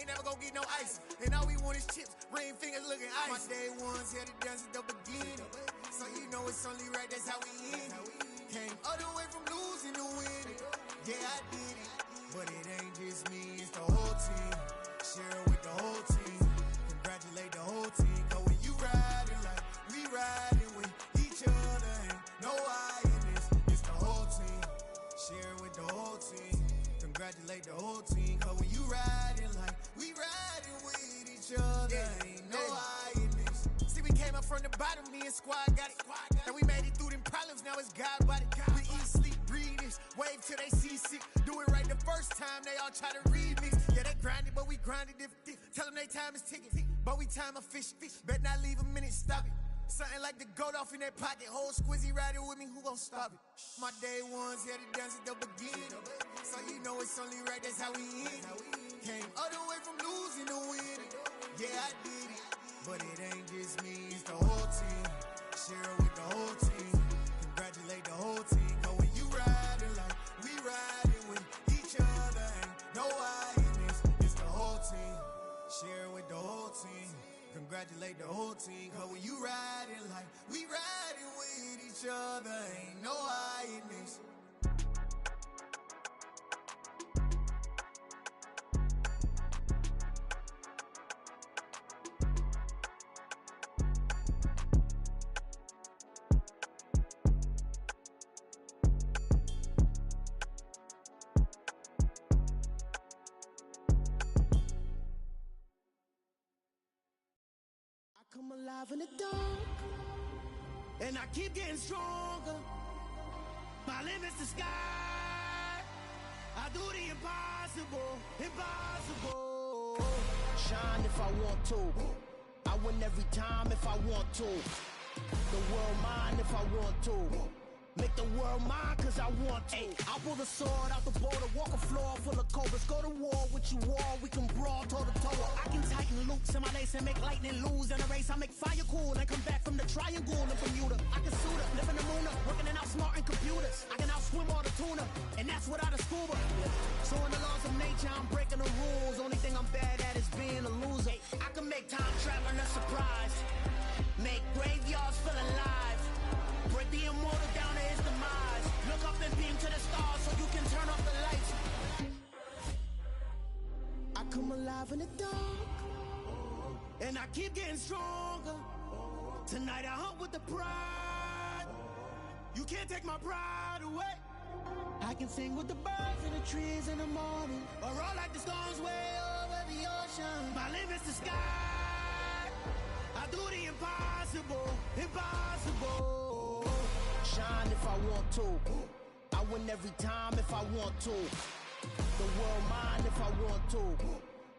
ain't never gonna get no ice. And all we want is chips, ring fingers looking ice. My day ones here to dance at the beginning. So you know it's only right, that's how we end it. Came all the way from losing to winning. Yeah, I did it. But it ain't just me, it's the whole team. Share it with the whole team. Congratulate the whole team. Cause when you riding like we riding with each other, ain't no I in this. It's the whole team. Share it with the whole team. Congratulate the whole team. Cause when you riding like we riding with each other, ain't no I in this. See, we came up from the bottom, me and squad got it. And we made it through them problems, now it's God body. We eat, sleep, breathe this. Wave till they see sick. Do it right the first time, they all try to remix. Yeah, they grinded, but we grinded different. Tell them they time is ticking, but we time a fish. Bet not leave a minute, stop it. Something like the goat off in their pocket. Whole squizzy riding with me, who gon' stop it? My day ones here to dance at the beginning. So you know it's only right, that's how we end it. Came all the way from losing to winning. Yeah, I did it. But it ain't just me, it's the whole team. Share it with the whole team. Congratulate the whole team. Cause when you riding like we riding with each other, ain't no I in this. It's the whole team. Share it with the whole team. Congratulate the whole team. Cause when you riding like we riding with each other, ain't no I in this. Come alive in the dark, and I keep getting stronger. My limit's the sky. I do the impossible, impossible. Shine if I want to. I win every time if I want to. The world mine if I want to. Make the world mine cause I want to. I'll pull the sword out the border, walk a floor full of cobras. Go to war with you all, we can brawl toe to toe. I can tighten loops in my lace and make lightning lose in a race. I make fire cool and come back from the triangle in Bermuda. I can suit up, live in the moon up, working and outsmarting computers. I can outswim all the tuna, and that's without a scuba. So in the laws of nature, I'm breaking the rules. Only thing I'm bad at is being a loser. I can make time traveling a surprise. Make graveyards feel alive. Break the immortal down to his demise. Look up and beam to the stars so you can turn off the lights. I come alive in the dark, and I keep getting stronger. Tonight I hunt with the pride. You can't take my pride away. I can sing with the birds and the trees in the morning, or roll like the storms way over the ocean. My limit's the sky. I do the impossible, impossible. Shine if I want to. I win every time if I want to. The world mine if I want to.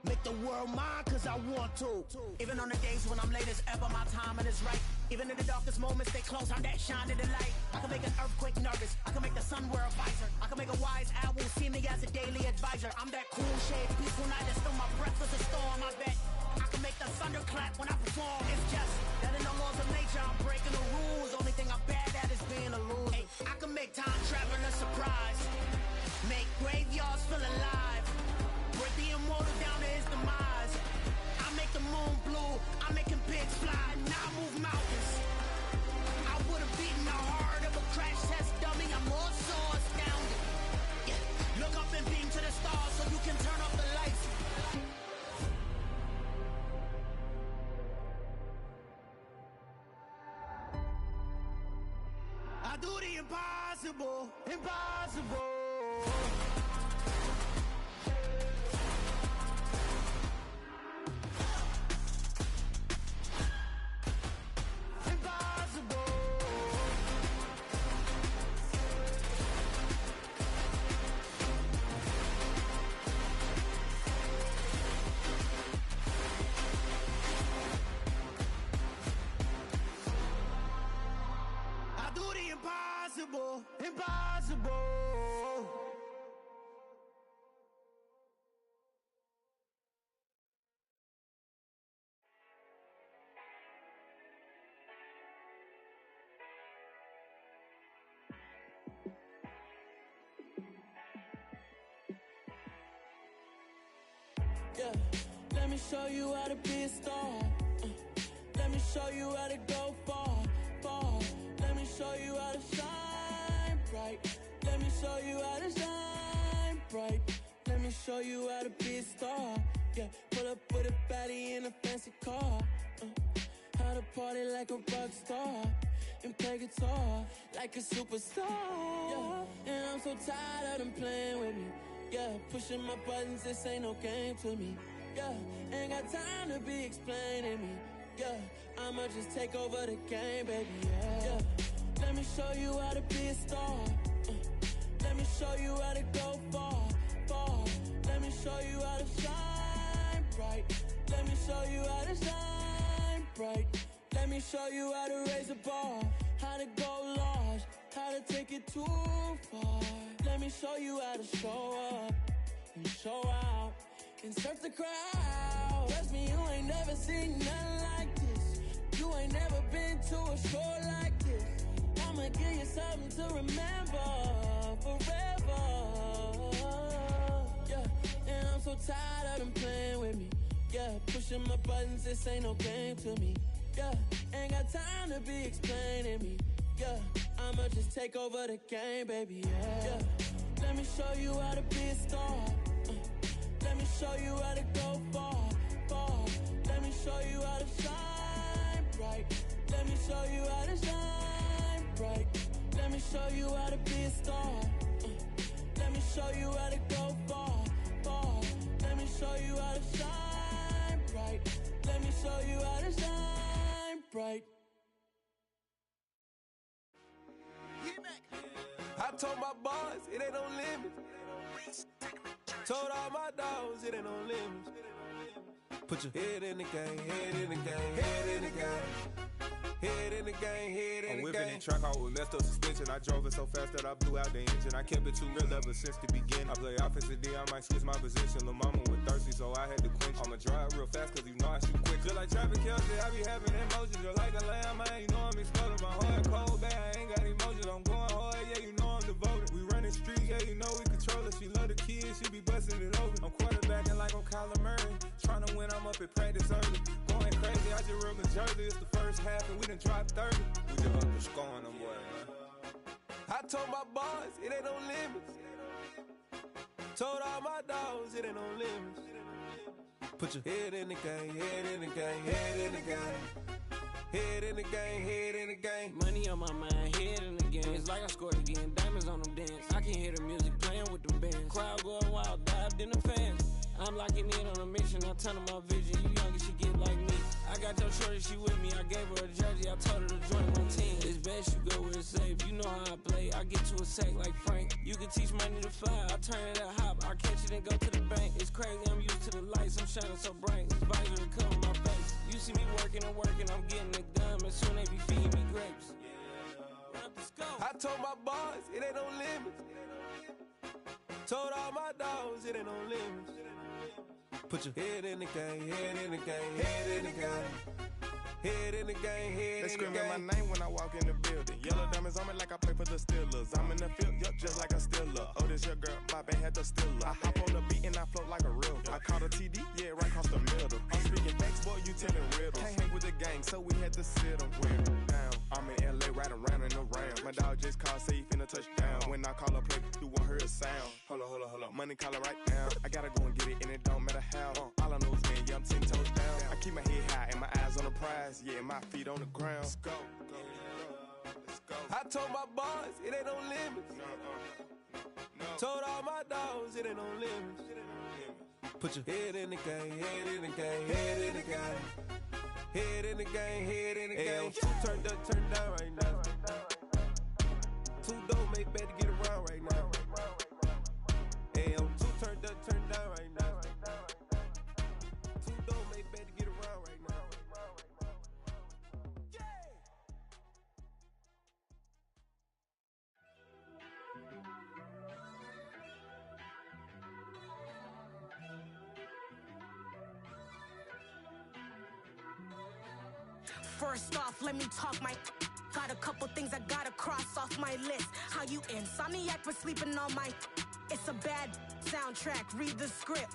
Make the world mine cause I want to. Even on the days when I'm late as ever, my timing is right. Even in the darkest moments, stay close, I'm that shine in the light. I can make an earthquake nervous, I can make the sun wear a visor. I can make a wise owl see me as a daily advisor. I'm that cool shade, peaceful night that still my breath is a storm, I bet. I can make the thunder clap when I perform. It's just that in the laws of nature, I'm breaking the rules. Only thing I'm bad at is being a loser. Hey, I can make time traveling a surprise. Make graveyards feel alive. Break the immortal down to his demise. I make the moon blue. I'm making pigs fly. Now I move mountains. I would have beaten the heart of a crash test dummy. I'm more so astounded. Yeah. Look up and beam to the stars so you can turn off the lights. I do the impossible, impossible. Impossible, impossible. Yeah. me show you how to be a star. Let me show you how to go far, far. Let me show you how to shine bright. Let me show you how to shine bright. Let me show you how to be a star. Yeah, pull up with a baddie in a fancy car. How to party like a rock star and play guitar like a superstar. Yeah, and I'm so tired of them playing with me. Yeah, pushing my buttons, this ain't no game to me. Yeah, ain't got time to be explaining me. Yeah, I'ma just take over the game, baby. Yeah, let me show you how to be a star. Let me show you how to go far, far. Let me show you how to shine bright. Let me show you how to shine bright. Let me show you how to raise a bar, how to go large, how to take it too far. Let me show you how to show up and show out and surf the crowd. Trust me, you ain't never seen nothing like this. You ain't never been to a show like this. I'ma give you something to remember forever. Yeah, and I'm so tired of them playing with me. Yeah, pushing my buttons, this ain't no game to me. Yeah, ain't got time to be explaining me. Yeah, I'ma just take over the game, baby. Yeah, let me show you how to be a star. Let me show you how to go far, far. Let me show you how to shine bright. Let me show you how to shine bright. Let me show you how to be a star. Let me show you how to go far, far. Let me show you how to shine bright. Let me show you how to shine bright. I told my boys it ain't no limits. Told all my dogs it ain't no limits. Put your head in the game, head in the game, head in the game. Head in the game, head in the game. I'm whipping the track out with messed up suspension. I drove it so fast that I blew out the engine. I kept it too real ever since the beginning. I play offensive D, I might switch my position. Lil' mama was thirsty, so I had to quench. I'ma drive real fast, cause you know I shoot quick. Just like Travis Kelce, I be having emotions. Just like a lamb, man, you know I'm exploding. My heart cold, bad, I ain't got emotions. I'm going hard, yeah, you know I'm devoted. We running streets, yeah, you know we control it. She love the kids, she be busting it over. I'm quarterbacking like I'm Kyler Murray. Trying to win, I'm up at practice early. Going crazy, I just real Jersey. It's the first half and we done dropped 30. We just up to scoring them, boy, man. I told my boys it ain't no limits. Told all my dogs it ain't no limits. Put your head in the game, head in the game, head in the game. Head in the game, head in the game. Money on my mind, head in the game. It's like I scored again, diamonds on them dance. I can hear the music playing with them bands. Crowd going wild, dived in the fans. I'm locking in on a mission, I turn on my vision. You young, you should get like me. I got your shorty, she with me. I gave her a jersey, I told her to join my team. It's best you go where it's safe. You know how I play, I get to a sack like Frank. You can teach money to fly, I turn it at hop. I catch it and go to the bank. It's crazy, I'm used to the lights, I'm shining so bright. This visor to cover my face. You see me working and working, I'm getting it done. But soon they be feeding me grapes. I told my boys it ain't no limits. Told all my dogs it ain't no limits. Put your head in the game, head in the game, head in the game. Head in the game, head in the game. They screaming my name when I walk in the building. Yellow diamonds on me like I play for the Steelers. I'm in the field, yup, just like a Steeler. Oh, this your girl, my band had the Steeler. I hop on the beat and I float like a real. I caught a TD, yeah, right across the middle. I'm speaking facts, boy, you telling riddles. Can't hang with the gang, so we had to sit them down. I'm in LA, riding around in the round. My dog just called, say he finna touch down. When I call a play, you won't hear a sound. Hold up, money call it right now. I gotta go and get it, and it don't matter how. All I know is, man, yeah, I'm 10 toes down. I keep my head high and my eyes on the prize. Yeah, my feet on the ground. Let's go. Let's go. I told my boys it ain't no limits. Told all my dogs it ain't no limits. Put your head in the game, head in the game, head in the game. Head in the game, head in the game. Two turned up, turned down right now. Two dope make better get around right now. Hey, I'm two turned up, turned down right now. Two dope make better get around right now. First off, let me talk my. Got a couple things I gotta cross off my list. How you insomniac for sleeping on my. It's a bad soundtrack, read the script.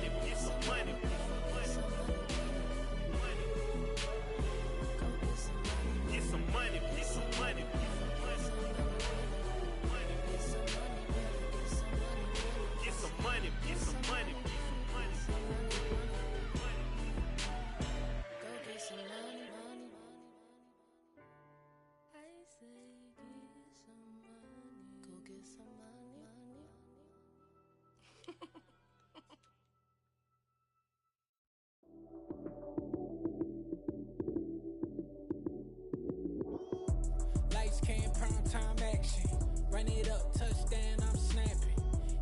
touchdown, I'm snapping.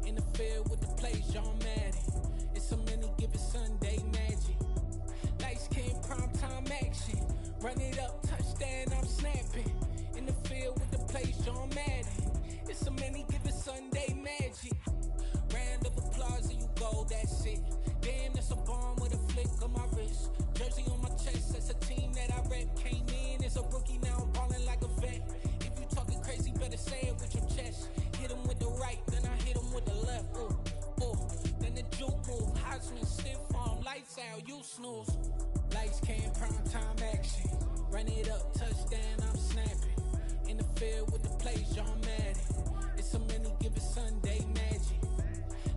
In the field with the plays, John Madden. It's a many given Sunday magic. Lights came primetime action. Run it up, touchdown, I'm snapping. In the field with the plays, John Madden. It's a many given Sunday magic. Round of applause and you go, that's it. Damn, that's a bomb with a flick on my wrist. Jersey on my chest, that's a team that I rep. Came in as a rookie, now I'm ballin' like a vet. If you talking crazy, better say it with your chest. Hit him with the right, then I hit him with the left. Ooh, ooh, then the juke move. Heisman, stiff arm, lights out, you snooze. Lights came, prime time action. Run it up, touchdown, I'm snapping. In the field with the plays, John Madden. It's a many given Sunday magic.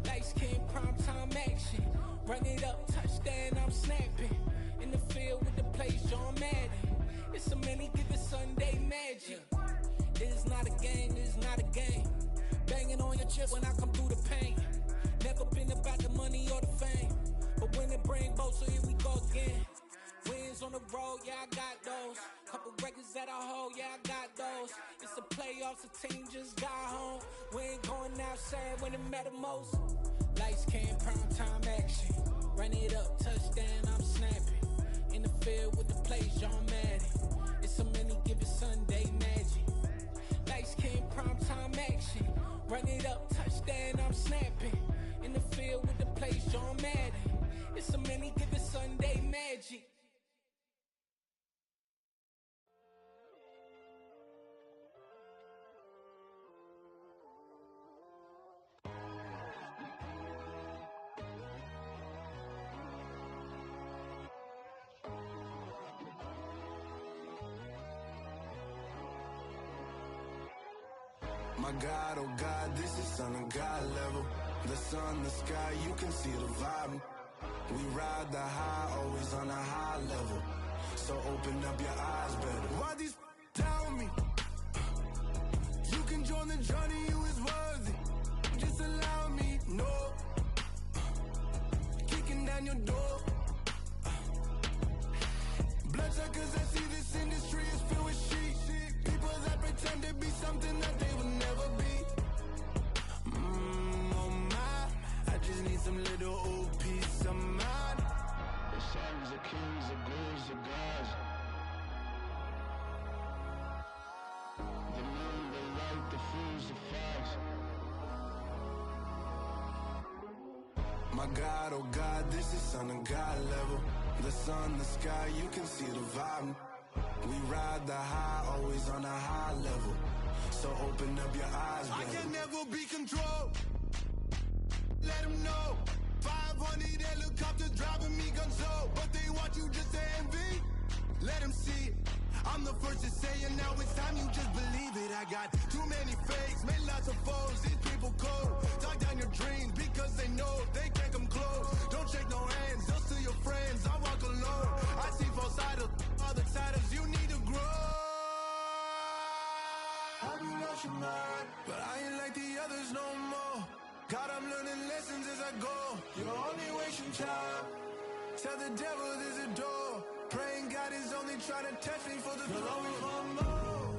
Lights came, prime time action. Run it up, touchdown, I'm snapping. In the field with the plays, John Madden. It's a many given Sunday magic. This is not a game, this is not a game. Banging on your chip when I come through the pain. Never been about the money or the fame. But when it bring both, so here we go again. Wins on the road, yeah, I got those. Couple records that I hold, yeah, I got those. It's the playoffs, the team just got home. We ain't going outside when it matter most. Lights came, prime time action. Run it up, touchdown, I'm snapping. In the field with the plays, John Madden. It's a many given Sunday magic. Lights came, prime time action. Run it up, touchdown, I'm snapping. In the field with the plays, John Madden. It's a many given Sunday magic. My God, oh God, this is Son of God level. The sun, the sky, you can see the vibe. We ride the high, always on a high level. So open up your eyes better. Why these tell me? You can join the journey, you is worthy. Just allow me, no. Kicking down your door. Bloodsuckers, I see this industry is filled with sheep. People that pretend to be something that they will never be. Oh my, I just need some little old peace of mind. The sons of kings, the ghouls, the gods. The moon, the light, the fools, the facts. My God, oh God, this is Son of God level. The sun, the sky, you can see the vibe. We ride the high, always on a high level. So open up your eyes, baby. I can never be controlled. Let them know. 500 helicopters driving me gunso. But they want you just to envy. Let them see it. I'm the first to say it, now it's time you just believe it. I got too many fakes, made lots of foes. These people cold. Talk down your dreams because they know they can't come close. Don't shake no hands, they'll steal your friends. I walk alone. I see false idols, other titles. You need to grow. Have you lost your mind? But I ain't like the others no more. God, I'm learning lessons as I go. You're only wasting time. Tell the devil there's a door. Praying God is only trying to touch me for the You'll glory. always want more.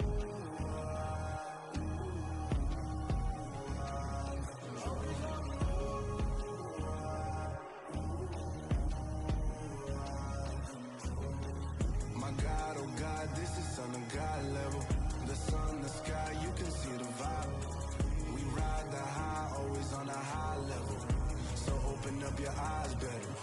My God, oh God, this is Son of God level. The sun, the sky, you can see the vibe. We ride the high, always on a high level. So open up your eyes better.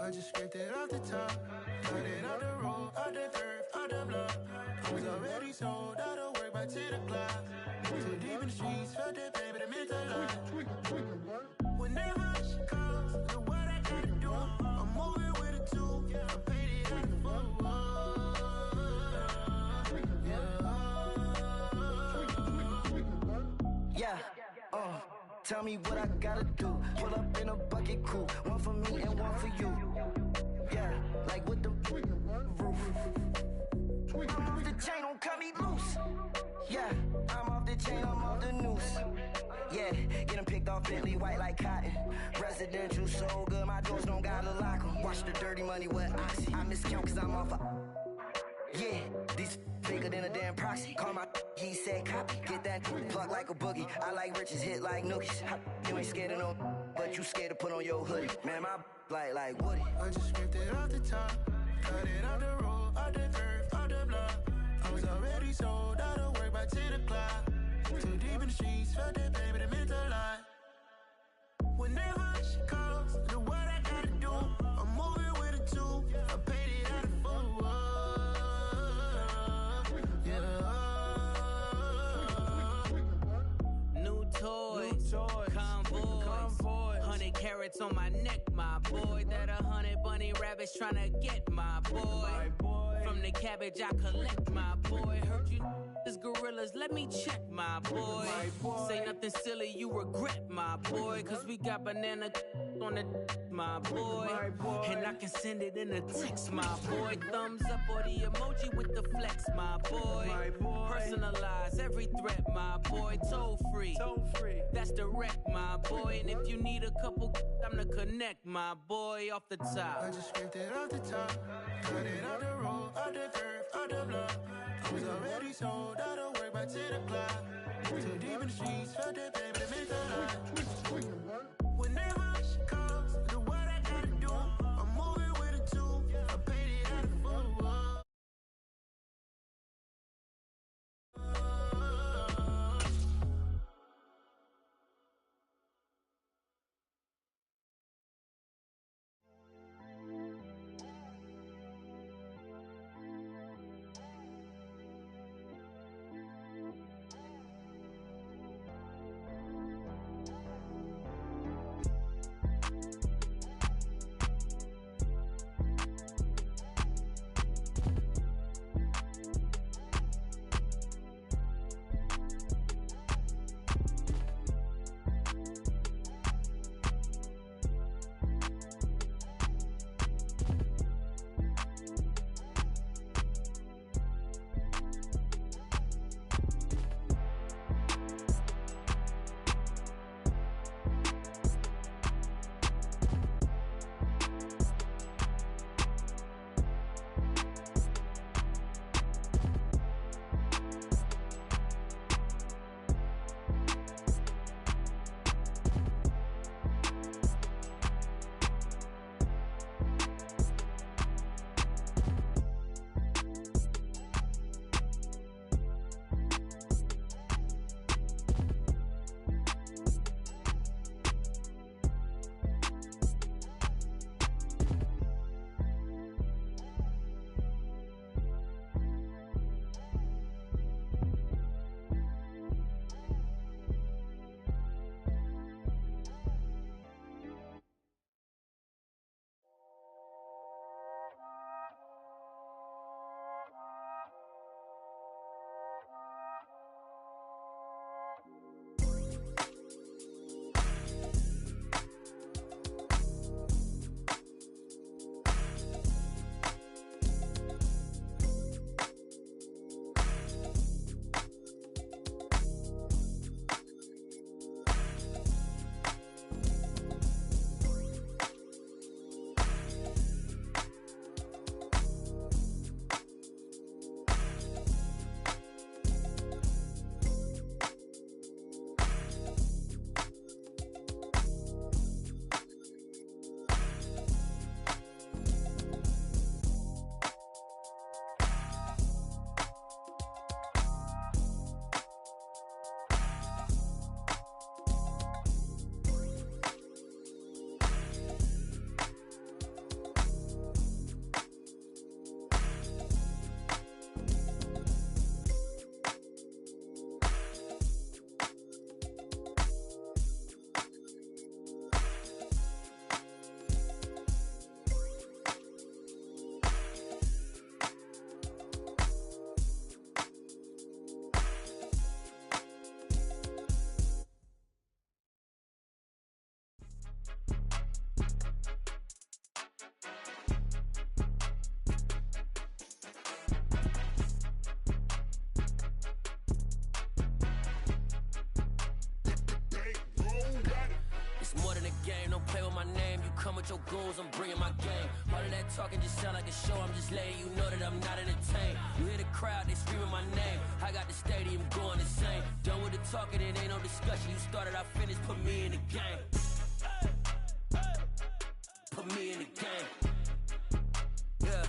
I just scraped it off the top, cut it off the road, out the turf, out the block. I was already sold, out of work by 10 o'clock. Too deep in the streets, felt that pain, but it meant a lot. Whenever she calls, look what I gotta do. I'm moving with a two, I'm painted out the phone. Yeah, tell me what I gotta do. Pull up in a bucket crew, one for me and one for you. Yeah, like with the roof. I'm off the chain on cut me loose. Yeah, I'm off the chain, I'm off the noose. Yeah, get them picked off Bentley, white like cotton. Residential so good, my doors don't gotta lock them. Watch the dirty money with Oxy. I miscount cause I'm off a... Yeah, these bigger than a damn proxy. Call my he said copy. Get that plug like a boogie. I like riches, hit like nookies. You ain't scared of no, but you scared to put on your hoodie. Man, my like Woody. I just ripped it off the top. Cut it off the road, off the curve, off the block. I was already sold out of work by 10 o'clock. Too deep in the streets, felt that baby, that meant a lot. Whenever she calls, know what I gotta do. I'm moving with a two. I paid it out of full. Yeah. New toys, convoys, 100 carats on my neck, my boy. That 100 bunny rabbits tryna get my boy. From the cabbage I collect, my boy. Heard you this gorillas, let me check, my boy. Say nothing silly, you regret, my boy. Cause we got banana on the my boy. And I can send it in a text, my boy. Thumbs up or the emoji with the flex, my boy. Personalize every threat, my boy. Toll free, that's direct, my boy. And if you need a couple, I'm to connect, my boy. Off the top, I just ripped it off the top. Cut it off the road, off the curve, off the block. I was already sold out of work by 10 o'clock. Too deep in the streets, felt that baby, that meant a lot. Whenever she calls, know what I gotta do. I'm moving with a two. I paid it out of full. don't play with my name. You come with your goons, I'm bringing my game. All of that talking just sound like a show. I'm just letting you know that I'm not entertained. You hear the crowd, they screaming my name. I got the stadium going insane. Done with the talking, it ain't no discussion. You started, I finished, put me in the game. Put me in the game. Yeah,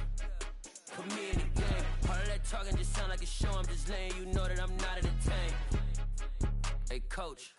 put me in the game. All of that talking just sound like a show. I'm just letting you know that I'm not entertained. Hey, coach,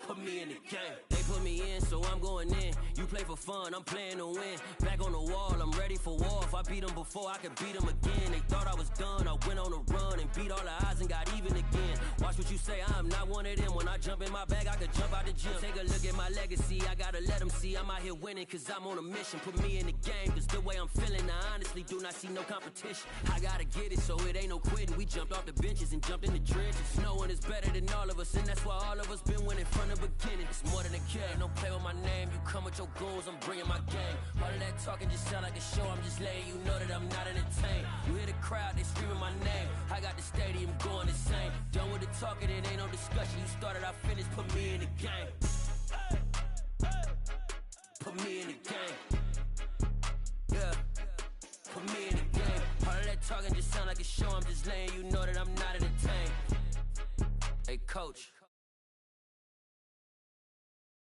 put me in the game. They put me in, so I'm going in. You play for fun, I'm playing to win. Back on the wall, I'm ready for war. If I beat them before, I could beat them again. They thought I was done, I went on a run and beat all the odds and got even again. Watch what you say, I'm not one of them. When I jump in my bag, I could jump out the gym. Take a look at my legacy, I gotta let them see I'm out here winning, cause I'm on a mission. Put me in the game, cause the way I'm feeling, I honestly do not see no competition. I gotta get it, so it ain't no quitting. We jumped off the benches and jumped in the trenches. No one is better than all of us, and that's why all of us been winning from the beginning. It's more than a game, don't play with my name. You come with your goons, I'm bringing my game. All of that talking just sound like a show. I'm just letting you know that I'm not entertained. You hear the crowd, they screaming my name. I got the stadium going insane. Done with the talking, it ain't no discussion. You started, I finished, put me in the game. Put me in the game. Yeah, put me in the game. All of that talking just sound like a show. I'm just letting you know that I'm not entertained. Hey, coach,